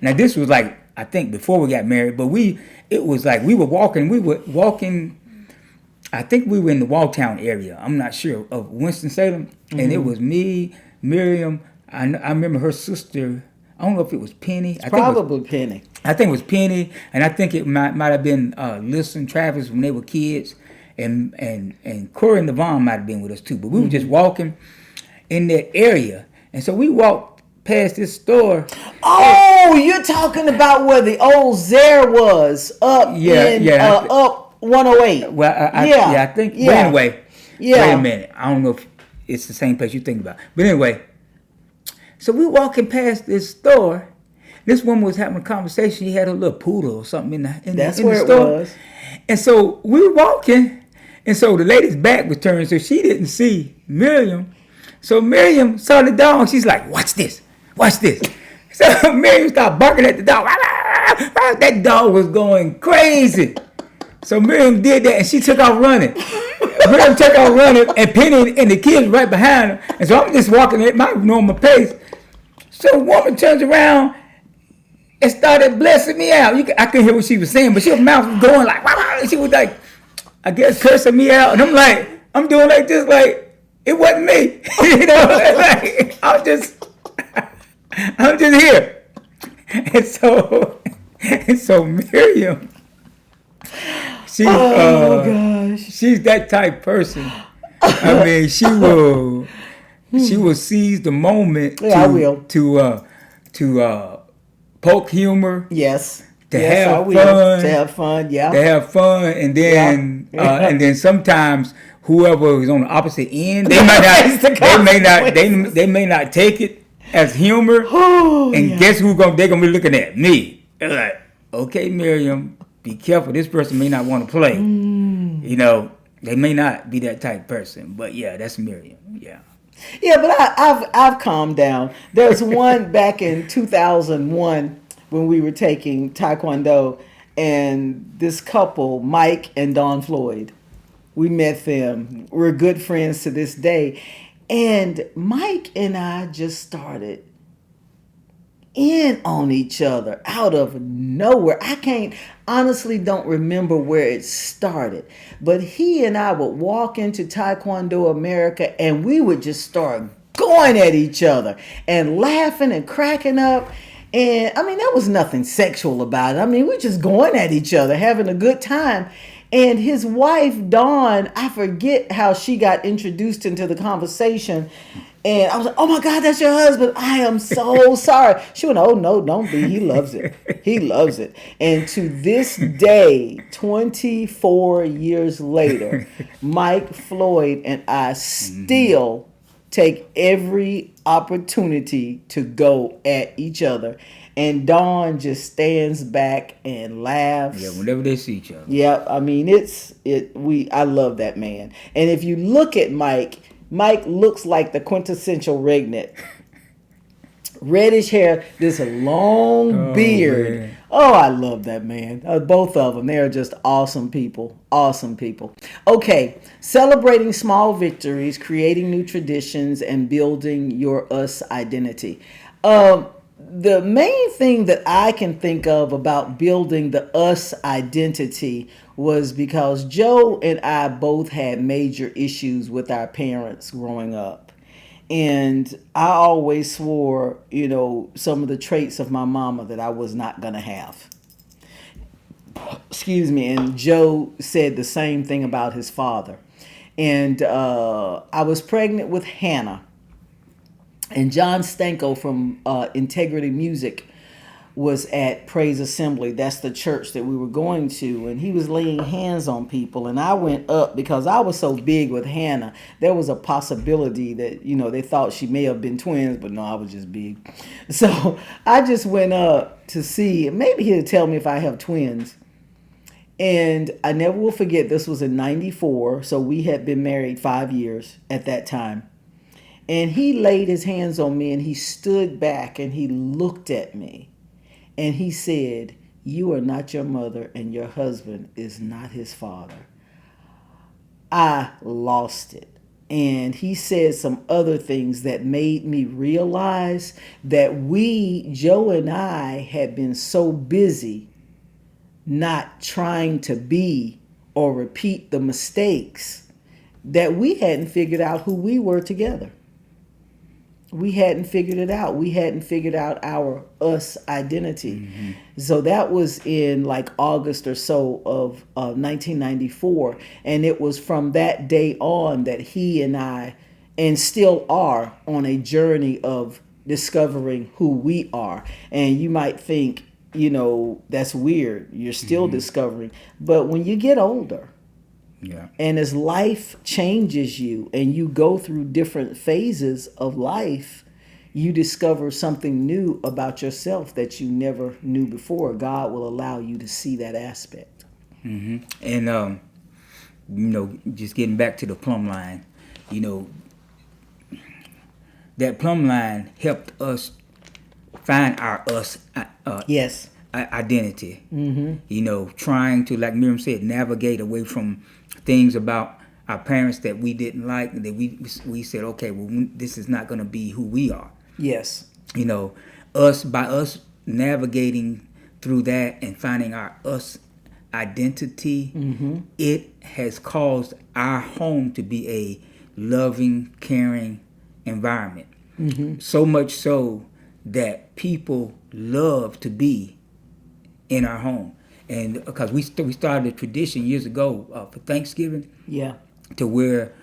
now this was like, I think before we got married, but it was like we were walking. I think we were in the Walltown area. I'm not sure, of Winston-Salem. Mm-hmm. And it was me, Miriam. I remember her sister. I don't know if it was Penny. Probably Penny. I think it was Penny. And I think it might have been Lissa and Travis when they were kids. And Corey and Devon might have been with us too. But we were just walking in that area. And so we walked past this store. Oh, you're talking about where the old Zare was up up 108. Well, I think. Yeah. But anyway, wait a minute. I don't know if it's the same place you think about. But anyway, so we walking past this store. This woman was having a conversation. She had a little poodle or something in the store. That's where it was. And so we were walking, and so the lady's back was turned, so she didn't see Miriam. So Miriam saw the dog. She's like, "Watch this. Watch this." So Miriam started barking at the dog. That dog was going crazy. So Miriam did that, and she took off running. Miriam took off running, and Penny and the kids right behind her. And so I'm just walking at my normal pace. So the woman turns around and started blessing me out. I couldn't hear what she was saying, but her mouth was going like, and she was like, I guess cursing me out. And I'm like, I'm doing like this, like it wasn't me. Like I'm just here. And so Miriam, she's that type person. I mean, she will seize the moment to poke humor. Yes. To have fun, and then and then sometimes whoever is on the opposite end, they may not take it as humor. Guess who's they're gonna be looking at me. They're like, okay, Miriam, be careful. This person may not want to play. They may not be that type of person. But yeah, that's Miriam. Yeah. Yeah, but I've calmed down. There's one back in 2001 when we were taking Taekwondo, and this couple, Mike and Dawn Floyd. We met them. We're good friends to this day. And Mike and I just started in on each other out of nowhere. I can't honestly don't remember where it started, but he and I would walk into Taekwondo America and we would just start going at each other and laughing and cracking up. And I mean, there was nothing sexual about it. I mean, we're just going at each other, having a good time. And his wife, Dawn, I forget how she got introduced into the conversation. And I was like, oh my God, that's your husband. I am so sorry. She went, oh no, don't be. He loves it. He loves it. And to this day, 24 years later, Mike Floyd and I still take every opportunity to go at each other. And Dawn just stands back and laughs. Yeah, whenever they see each other. Yeah, I mean I love that man. And if you look at Mike looks like the quintessential redneck. Reddish hair, this long beard. Man. Oh, I love that man. Both of them. They are just awesome people. Awesome people. Okay, celebrating small victories, creating new traditions, and building your us identity. The main thing that I can think of about building the us identity was because Joe and I both had major issues with our parents growing up. And I always swore, some of the traits of my mama that I was not going to have. Excuse me. And Joe said the same thing about his father. And I was pregnant with Hannah. And John Stanko from Integrity Music was at Praise Assembly. That's the church that we were going to. And he was laying hands on people. And I went up because I was so big with Hannah. There was a possibility that, they thought she may have been twins. But no, I was just big. So I just went up to see. Maybe he'll tell me if I have twins. And I never will forget, this was in 94. So we had been married 5 years at that time. And he laid his hands on me and he stood back and he looked at me and he said, "You are not your mother and your husband is not his father." I lost it. And he said some other things that made me realize that Joe and I, had been so busy not trying to be or repeat the mistakes that we hadn't figured out who we were together. We hadn't figured it out. We hadn't figured out our us identity. Mm-hmm. So that was in like August or so of 1994. And it was from that day on that he and I, and still are, on a journey of discovering who we are. And you might think, that's weird. You're still discovering. But when you get older, yeah. And as life changes you and you go through different phases of life, you discover something new about yourself that you never knew before. God will allow you to see that aspect. Mm-hmm. And, just getting back to the plumb line, that plumb line helped us find our us yes. Identity. Mm-hmm. Trying to, like Miriam said, navigate away from things about our parents that we didn't like, and that we said, okay, well, this is not going to be who we are. Yes. By us navigating through that and finding our us identity, mm-hmm. it has caused our home to be a loving, caring environment. Mm-hmm. So much so that people love to be in our home. And because we started a tradition years ago for Thanksgiving, yeah, to where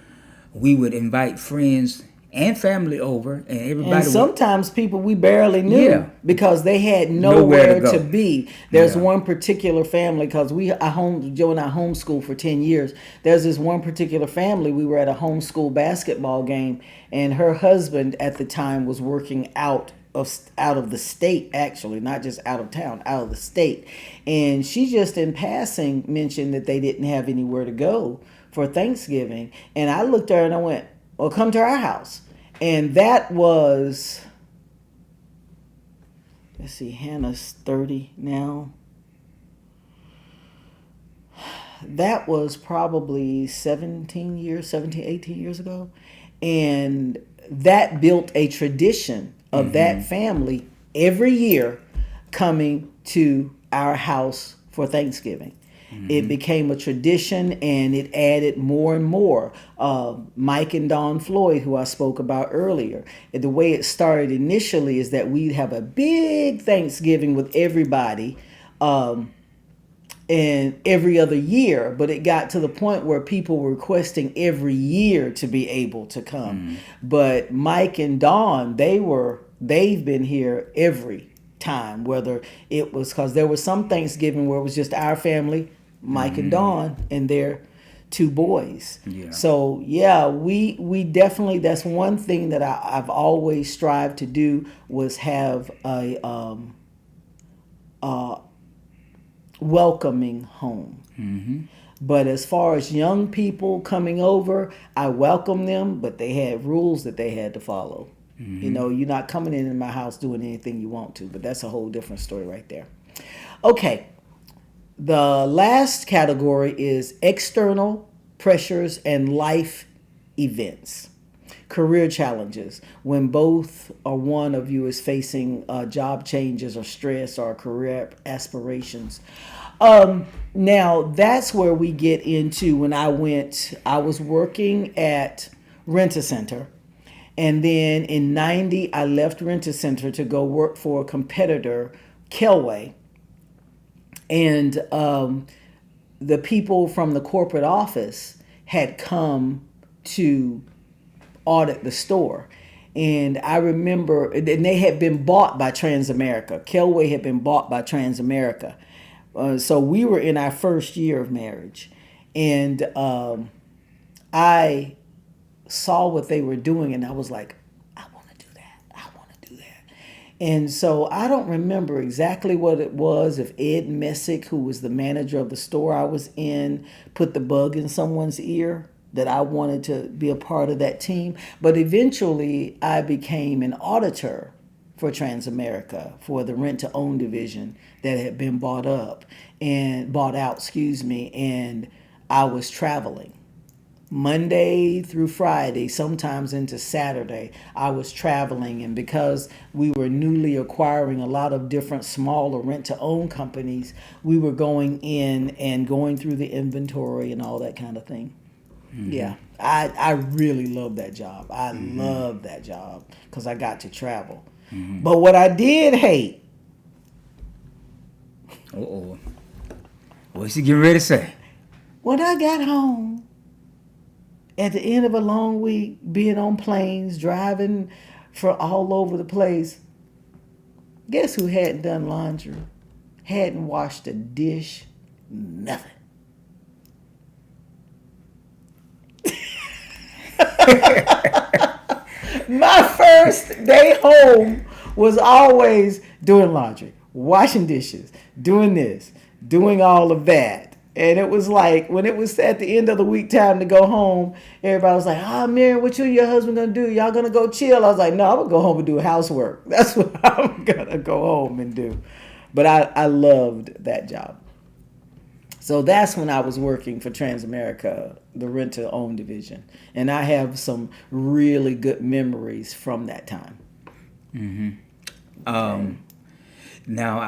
we would invite friends and family over, and everybody. And sometimes people we barely knew, yeah, because they had nowhere to be. There's one particular family, because Joe and I homeschooled for 10 years. There's this one particular family. We were at a homeschool basketball game, and her husband at the time was working out of the state, actually, not just out of town, out of the state. And she just in passing mentioned that they didn't have anywhere to go for Thanksgiving. And I looked at her and I went, well, come to our house. And that was, let's see, Hannah's 30 now. That was probably 18 years ago. And that built a tradition of that family every year coming to our house for Thanksgiving. It became a tradition, and it added more and more. Mike and Dawn Floyd, who I spoke about earlier, the way it started initially is that we'd have a big Thanksgiving with everybody, and every other year, but it got to the point where people were requesting every year to be able to come. But Mike and Dawn, they've been here every time, whether it was because there was some Thanksgiving where it was just our family, Mike and Dawn, and their two boys. Yeah. So yeah, we definitely, that's one thing that I've always strived to do, was have a welcoming home. But as far as young people coming over, I welcome them, but they had rules that they had to follow. You know, you're not coming in my house doing anything you want to, but that's a whole different story right there. Okay, the last category is external pressures and life events. Career challenges, when both or one of you is facing job changes or stress or career aspirations. Now that's where we get into when I was working at Rent-A-Center, and then in 90 I left Rent-A-Center to go work for a competitor, Kelway, and the people from the corporate office had come to audit the store. And I remember, and they had been bought by Transamerica. Kelway had been bought by Transamerica. So we were in our first year of marriage. And I saw what they were doing, and I was like, I want to do that. I want to do that. And so I don't remember exactly what it was, if Ed Messick, who was the manager of the store I was in, put the bug in someone's ear that I wanted to be a part of that team. But eventually I became an auditor for Transamerica for the rent-to-own division that had been bought out, and I was traveling Monday through Friday, sometimes into Saturday. I was traveling, and because we were newly acquiring a lot of different smaller rent-to-own companies, we were going in and going through the inventory and all that kind of thing. Yeah, I really love that job. I love that job because I got to travel. But what I did hate. What's he getting ready to say? When I got home at the end of a long week, being on planes, driving for all over the place, guess who hadn't done laundry? Hadn't washed a dish? Nothing. My first day home was always doing laundry, washing dishes, doing this, doing all of that. And it was like, when it was at the end of the week time to go home, everybody was like, Mary, what you and your husband gonna do? Y'all gonna go chill? I was like, no, I'm gonna go home and do housework. That's what I'm gonna go home and do. But I loved that job. So that's when I was working for Transamerica, the rent-to-own division. And I have some really good memories from that time. Now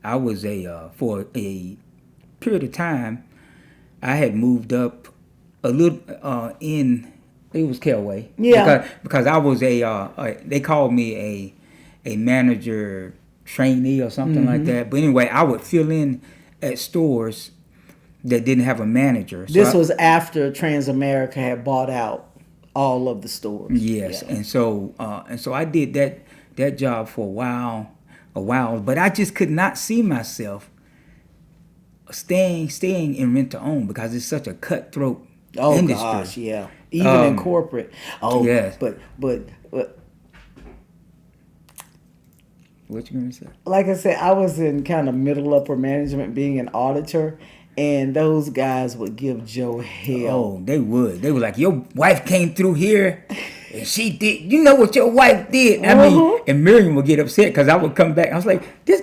I was for a period of time, I had moved up a little it was Kelway. Yeah. Because I was they called me a manager trainee or something like that. But anyway, I would fill in at stores that didn't have a manager. So this was after Transamerica had bought out all of the stores. Yes, Yeah. and so I did that job for a while, but I just could not see myself staying in rent to own because it's such a cutthroat industry. Gosh, yeah. Even in corporate. Yes. But What you gonna say? like I said, I was in kind of middle upper management, being an auditor, and those guys would give Joe hell. Oh, they would. They were like, your wife came through here and she did. You know what your wife did? I mean, and Miriam would get upset because I would come back. I was like, this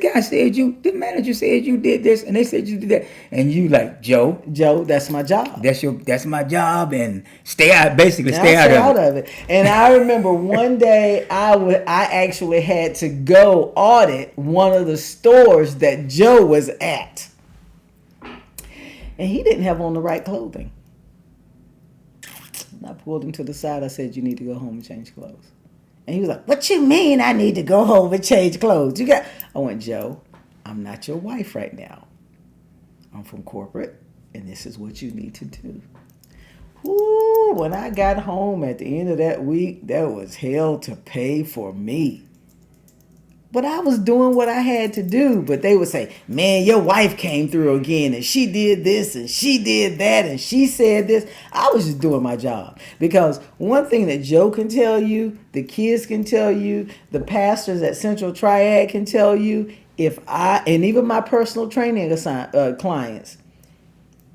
manager said you did this, and they said you did that, and you like, Joe, that's my job. That's my job, and stay out of it. And I remember one day I actually had to go audit one of the stores that Joe was at, and he didn't have on the right clothing. I pulled him to the side. I said, you need to go home and change clothes. And he was like, what you mean I need to go home and change clothes? I went, Joe, I'm not your wife right now. I'm from corporate, and this is what you need to do. Ooh, when I got home at the end of that week, there was hell to pay for me. But I was doing what I had to do. But they would say, man, your wife came through again, and she did this, and she did that, and she said this. I was just doing my job. Because one thing that Joe can tell you, the kids can tell you, the pastors at Central Triad can tell you, and even my personal training clients,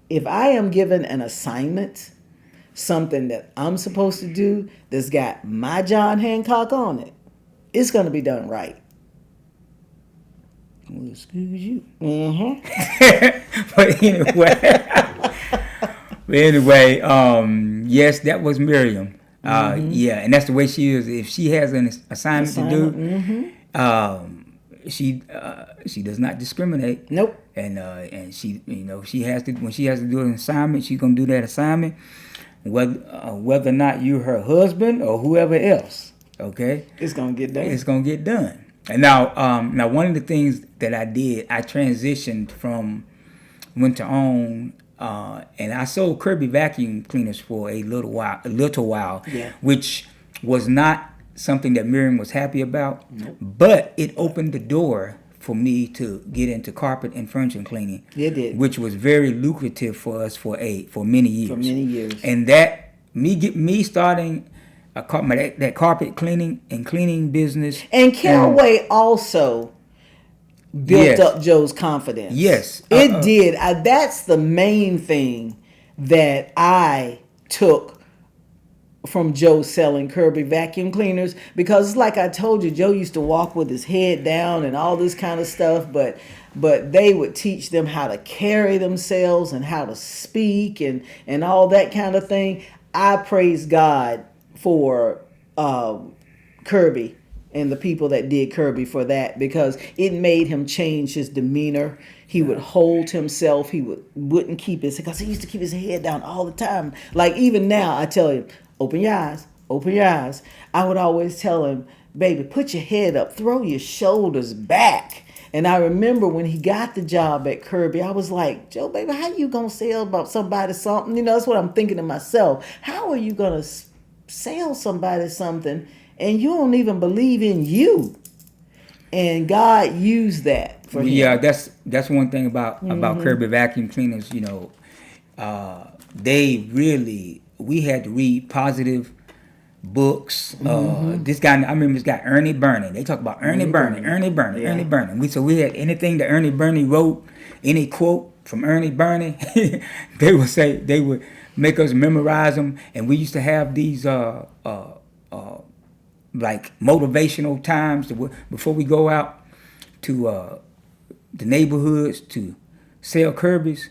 if I am given an assignment, something that I'm supposed to do that's got my John Hancock on it, it's going to be done right. Well, excuse you. But anyway, yes, that was Miriam. Yeah, and that's the way she is. If she has an assignment to do, she does not discriminate. Nope. And she, she has to, when she has to do an assignment, she's gonna do that assignment, whether or not you're her husband or whoever else. Okay, it's gonna get done. It's gonna get done. And now one of the things that I did, I transitioned from winter on, and I sold Kirby vacuum cleaners for a little while, yeah. Which was not something that Miriam was happy about, nope. But it opened the door for me to get into carpet and furniture cleaning. It did, which was very lucrative for us for many years. For many years, and that me starting that carpet cleaning and cleaning business. And Caraway also built up Joe's confidence. Yes. It did. That's the main thing that I took from Joe selling Kirby vacuum cleaners, because like I told you, Joe used to walk with his head down and all this kind of stuff, but they would teach them how to carry themselves and how to speak and all that kind of thing. I praise God for Kirby and the people that did Kirby for that, because it made him change his demeanor. He would hold himself. He wouldn't keep his, because he used to keep his head down all the time. Like even now, I tell him, open your eyes, open your eyes. I would always tell him, baby, put your head up, throw your shoulders back. And I remember when he got the job at Kirby, I was like, Joe, baby, how you gonna sell about somebody something? That's what I'm thinking to myself. How are you gonna sell somebody something and you don't even believe in you? And God used that for him. Yeah, that's one thing about Kirby vacuum cleaners. We had to read positive books. This guy, I remember this guy Ernie Burney. They talk about Ernie Burney. We had anything that Ernie Burney wrote, any quote from Ernie Burney, they would make us memorize them. And we used to have these like motivational times before we go out to the neighborhoods to sell Kirby's.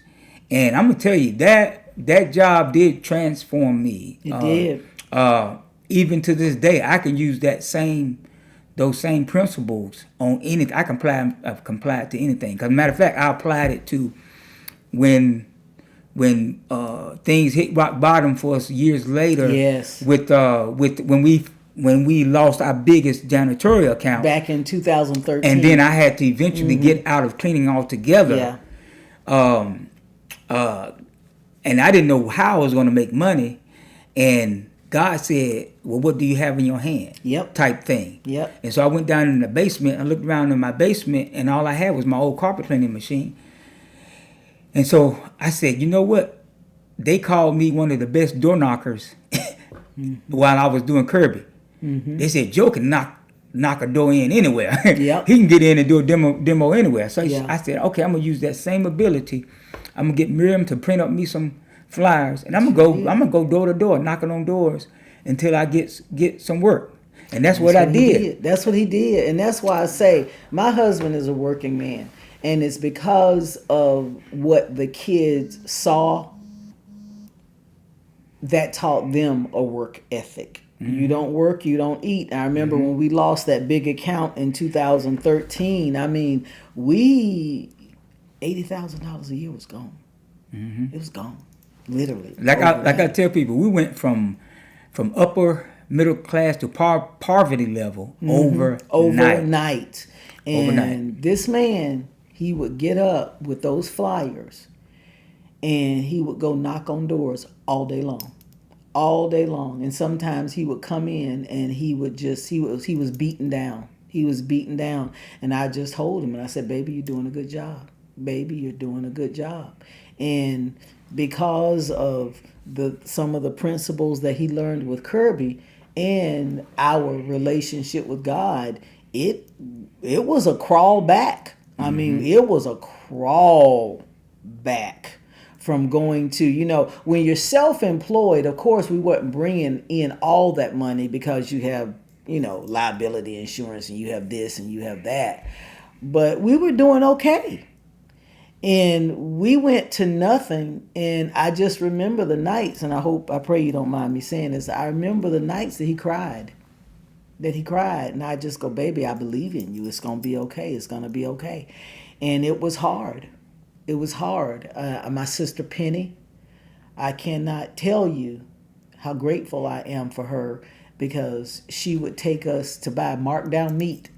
And I'm gonna tell you that job did transform me. It did. Even to this day, I can use those same principles on anything. I can apply it to anything. Because matter of fact, I applied it to when things hit rock bottom for us years later. Yes. With when we lost our biggest janitorial account back in 2013, and then I had to eventually get out of cleaning altogether. Yeah. And I didn't know how I was going to make money, and God said, well, what do you have in your hand? Yep. Type thing. Yep. And so I went down in the basement. I looked around in my basement, and all I had was my old carpet cleaning machine. And so I said, you know what? They called me one of the best door knockers while I was doing Kirby. They said, Joe can knock a door in anywhere. Yep. He can get in and do a demo anywhere. So Yeah. I said, okay, I'm gonna use that same ability. I'm gonna get Miriam to print up me some flyers, and I'm gonna go door to door, knocking on doors. until I get some work. And that's what I did. That's what he did. And that's why I say my husband is a working man. And it's because of what the kids saw that taught them a work ethic. You don't work, you don't eat. I remember when we lost that big account in 2013. I mean, $80,000 a year was gone. It was gone, literally. Like I tell people, we went from upper middle class to poverty level overnight. And this man, he would get up with those flyers, and he would go knock on doors all day long. And sometimes he would come in and he was beaten down. He was beaten down. And I just told him, and I said, baby, you're doing a good job. Baby, you're doing a good job. And because of some of the principles that he learned with Kirby and our relationship with God, it was a crawl back. I mean, it was a crawl back from going to, when you're self-employed, of course, we weren't bringing in all that money because you have, liability insurance and you have this and you have that. But we were doing okay. And we went to nothing. And I just remember the nights, and I pray you don't mind me saying this. I remember the nights that he cried. And I just go, baby, I believe in you. It's going to be okay. It's going to be okay. And it was hard. It was hard. My sister Penny, I cannot tell you how grateful I am for her, because she would take us to buy marked down meat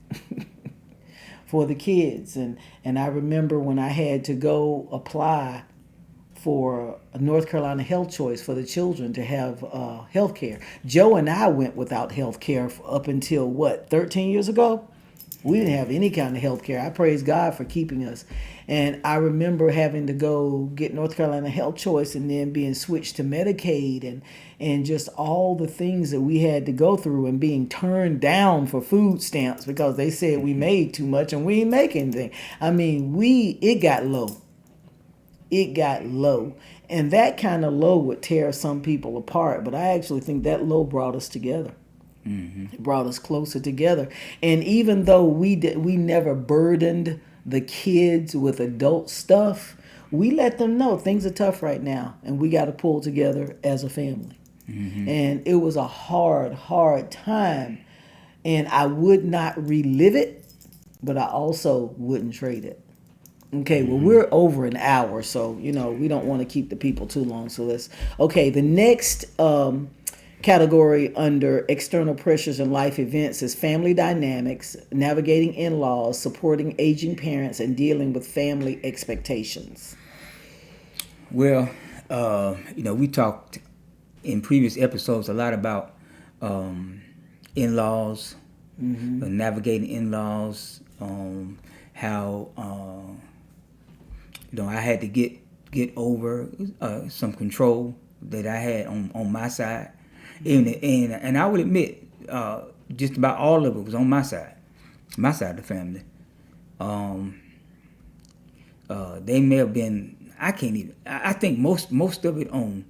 for the kids. And I remember when I had to go apply for a North Carolina Health Choice for the children to have health care. Joe and I went without health care up until 13 years ago? We didn't have any kind of health care. I praise God for keeping us. And I remember having to go get North Carolina Health Choice and then being switched to Medicaid and just all the things that we had to go through, and being turned down for food stamps because they said we made too much and we ain't make anything. I mean, it got low. It got low. And that kind of low would tear some people apart. But I actually think that low brought us together. It brought us closer together. And even though we never burdened the kids with adult stuff, we let them know things are tough right now and we got to pull together as a family. And it was a hard time. And I would not relive it, but I also wouldn't trade it. Okay, well, we're over an hour, so, we don't want to keep the people too long. So the next category under external pressures and life events is family dynamics, navigating in-laws, supporting aging parents, and dealing with family expectations. Well, we talked in previous episodes a lot about in-laws, navigating in-laws, how I had to get over some control that I had on my side. And I would admit, just about all of it was on my side of the family. They may have been, I can't even, I think most of it on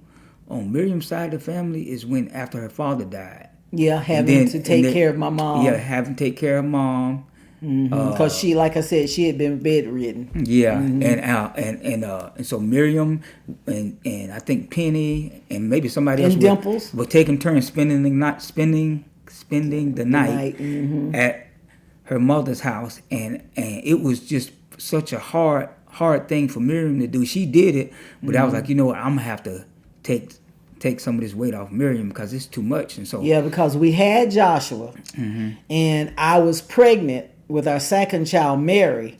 Miriam's side of the family is when after her father died. Yeah, having to take care of my mom. Yeah, having to take care of mom. Because she, like I said, she had been bedridden. Yeah, and so Miriam and I think Penny and maybe somebody else Dimples were taking turns spending the night at her mother's house, and it was just such a hard thing for Miriam to do. She did it, but I was like, I'm gonna have to take some of this weight off Miriam because it's too much. And so because we had Joshua, and I was pregnant with our second child, Mary,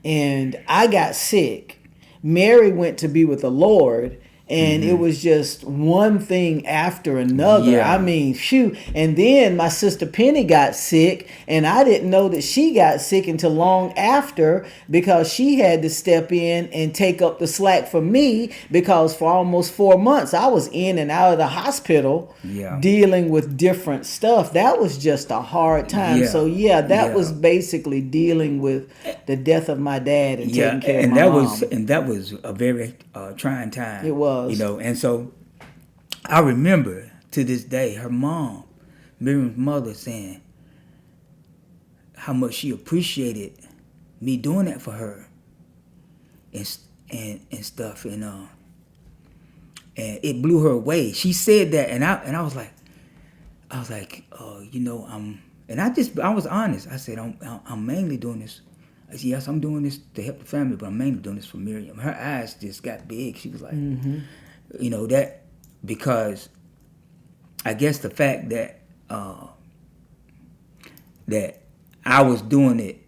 and I got sick. Mary went to be with the Lord, and it was just one thing after another. Yeah. I mean, phew. And then my sister Penny got sick, and I didn't know that she got sick until long after, because she had to step in and take up the slack for me, because for almost 4 months I was in and out of the hospital dealing with different stuff. That was just a hard time. So that was basically dealing with the death of my dad and taking care of my mom. And that was a very trying time. It was. And so I remember to this day, her mom, Miriam's mother, saying how much she appreciated me doing that for her, and stuff, and it blew her away. She said that, and I was like, and I was honest. I said, I'm mainly doing this. I said, yes, I'm doing this to help the family, but I'm mainly doing this for Miriam. Her eyes just got big. She was like, that, because I guess the fact that that I was doing it,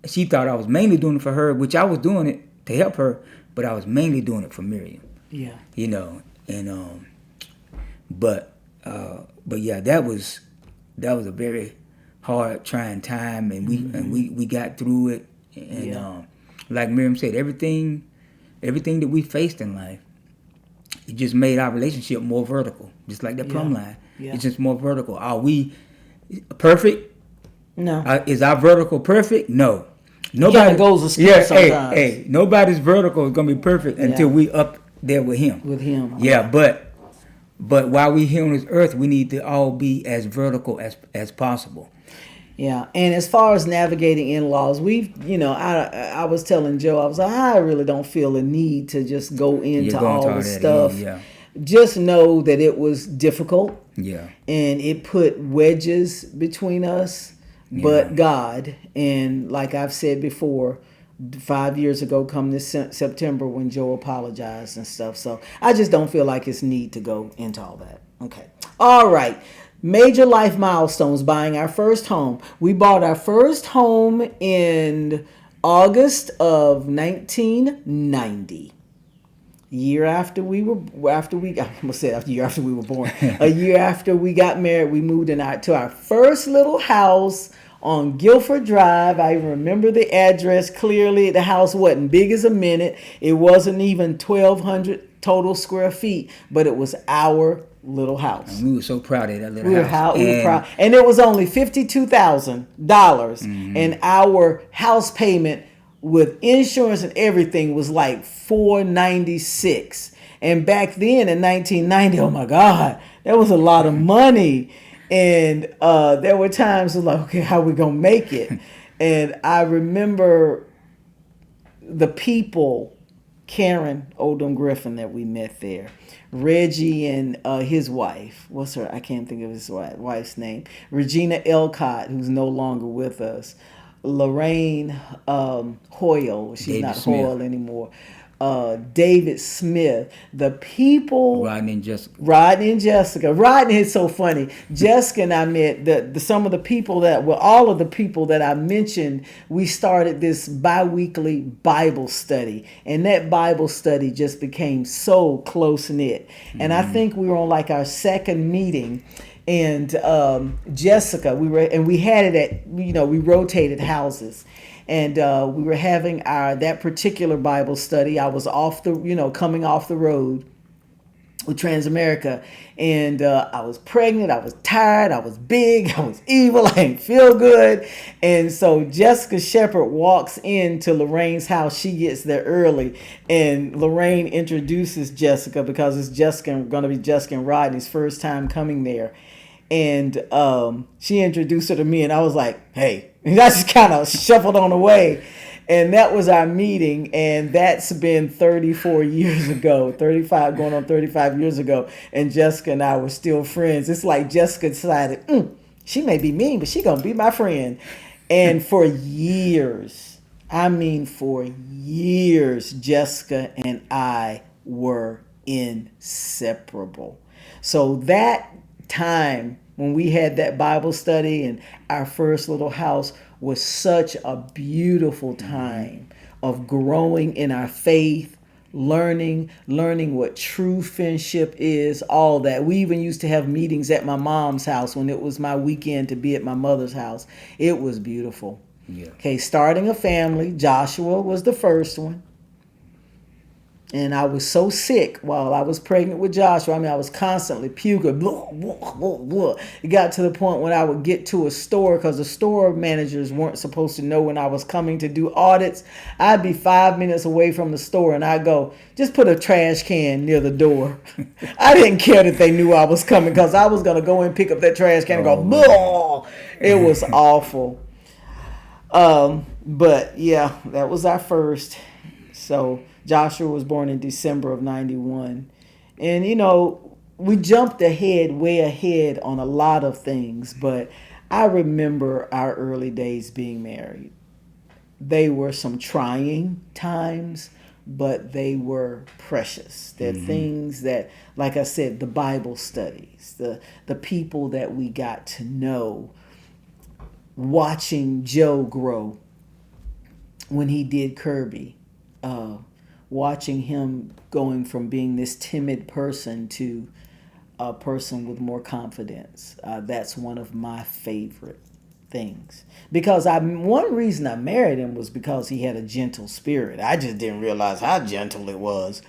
she thought I was mainly doing it for her, which I was doing it to help her, but I was mainly doing it for Miriam. Yeah. And but yeah, that was a very hard, trying time, and we got through it. And like Miriam said, everything that we faced in life, it just made our relationship more vertical, just like that plumb line. Yeah. It's just more vertical. Are we perfect? No. Is our vertical perfect? No. Nobody goes to school sometimes. Hey, nobody's vertical is gonna be perfect until we up there with him. With him. Yeah, but while we here on this earth, we need to all be as vertical as possible. Yeah, and as far as navigating in-laws, I was telling Joe, I was like, I really don't feel a need to just go into all the stuff. Just know that it was difficult. Yeah. And it put wedges between us, but God, and like I've said before, 5 years ago, come this September, when Joe apologized and stuff. So I just don't feel like it's need to go into all that. Okay. All right. Major life milestones, buying our first home. We bought our first home in August of 1990. A year after we were born. A year after we got married, we moved to our first little house on Guilford Drive. I remember the address clearly. The house wasn't big as a minute. It wasn't even 1,200 total square feet, but it was our little house. And we were so proud of that little house. We were proud. And it was only $52,000. And our house payment with insurance and everything was like $496. And back then in 1990, oh my God, that was a lot of money. And there were times like, okay, how are we going to make it? And I remember the people, Karen Odom Griffin that we met there, Reggie and his wife, I can't think of his wife's name, Regina Elcott, who's no longer with us, Lorraine Hoyle, she's not Hoyle anymore, David Smith, the people, Rodney and Jessica. Rodney is so funny. Jessica and I met some of the people all of the people that I mentioned. We started this bi-weekly Bible study, and that Bible study just became so close knit. And I think we were on like our second meeting. And Jessica, we had it at, we rotated houses. And we were having that particular Bible study. I was coming off the road with Transamerica, and I was pregnant, I was tired, I was big, I was evil, I didn't feel good. And so Jessica Shepherd walks into Lorraine's house. She gets there early, and Lorraine introduces Jessica because it's going to be Jessica and Rodney's first time coming there. And she introduced her to me, and I was like, hey. And I just kind of shuffled on away. And that was our meeting. And that's been 34 years ago, 35, going on 35 years ago. And Jessica and I were still friends. It's like Jessica decided, she may be mean, but she's going to be my friend. And for years, Jessica and I were inseparable. So that time when we had that Bible study and our first little house was such a beautiful time of growing in our faith, learning what true friendship is, all that. We even used to have meetings at my mom's house when it was my weekend to be at my mother's house. It was beautiful. Yeah. Okay, starting a family. Joshua was the first one. And I was so sick while I was pregnant with Joshua. I mean, I was constantly puking. Blah, blah, blah, blah. It got to the point when I would get to a store, because the store managers weren't supposed to know when I was coming to do audits. I'd be 5 minutes away from the store, and I'd go, just put a trash can near the door. I didn't care that they knew I was coming, because I was going to go and pick up that trash can and go, blah. It was awful. But yeah, that was our first. So Joshua was born in December of 91. And, you know, we jumped ahead, way ahead on a lot of things. But I remember our early days being married. They were some trying times, but they were precious. They're things that, like I said, the Bible studies, the people that we got to know, watching Joe grow when he did Kirby. Watching him going from being this timid person to a person with more confidence. That's one of my favorite things. Because one reason I married him was because he had a gentle spirit. I just didn't realize how gentle it was.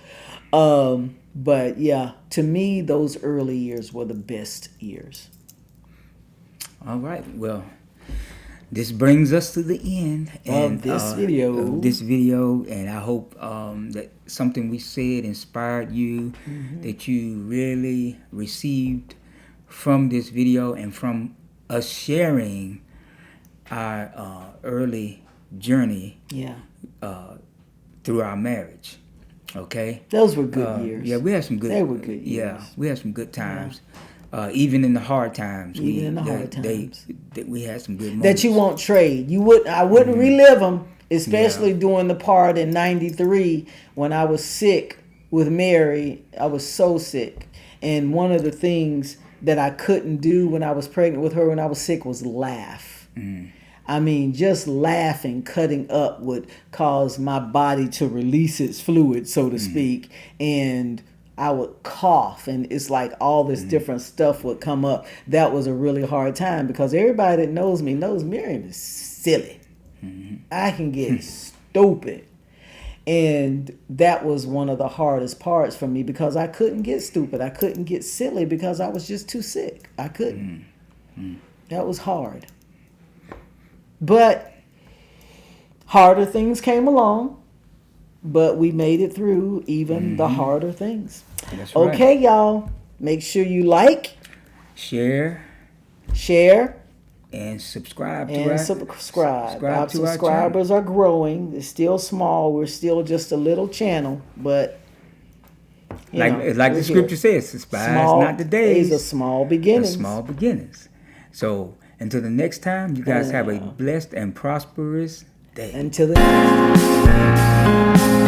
But yeah, to me, those early years were the best years. All right. Well, this brings us to the end of this video. And I hope that something we said inspired you, that you really received from this video and from us sharing our early journey through our marriage. Okay? Those were good years. Yeah, we had some good. They were good years. Yeah, we had some good times. Even in the hard times, we had some good moments that you won't trade. I wouldn't relive them, especially during the part in '93 when I was sick with Mary. I was so sick, and one of the things that I couldn't do when I was pregnant with her when I was sick was laugh. I mean, just laughing, cutting up would cause my body to release its fluid, so to speak, and I would cough, and it's like all this different stuff would come up. That was a really hard time because everybody that knows me knows Miriam is silly. I can get stupid. And that was one of the hardest parts for me because I couldn't get stupid. I couldn't get silly because I was just too sick. I couldn't. That was hard. But harder things came along. But we made it through even the harder things. That's right. Okay, y'all. Make sure you like, share, and subscribe. Our subscribers are growing. They're still small. We're still just a little channel, but like the scripture says, despise not the days of small beginnings. So until the next time, you guys have a blessed and prosperous day. Until the next time.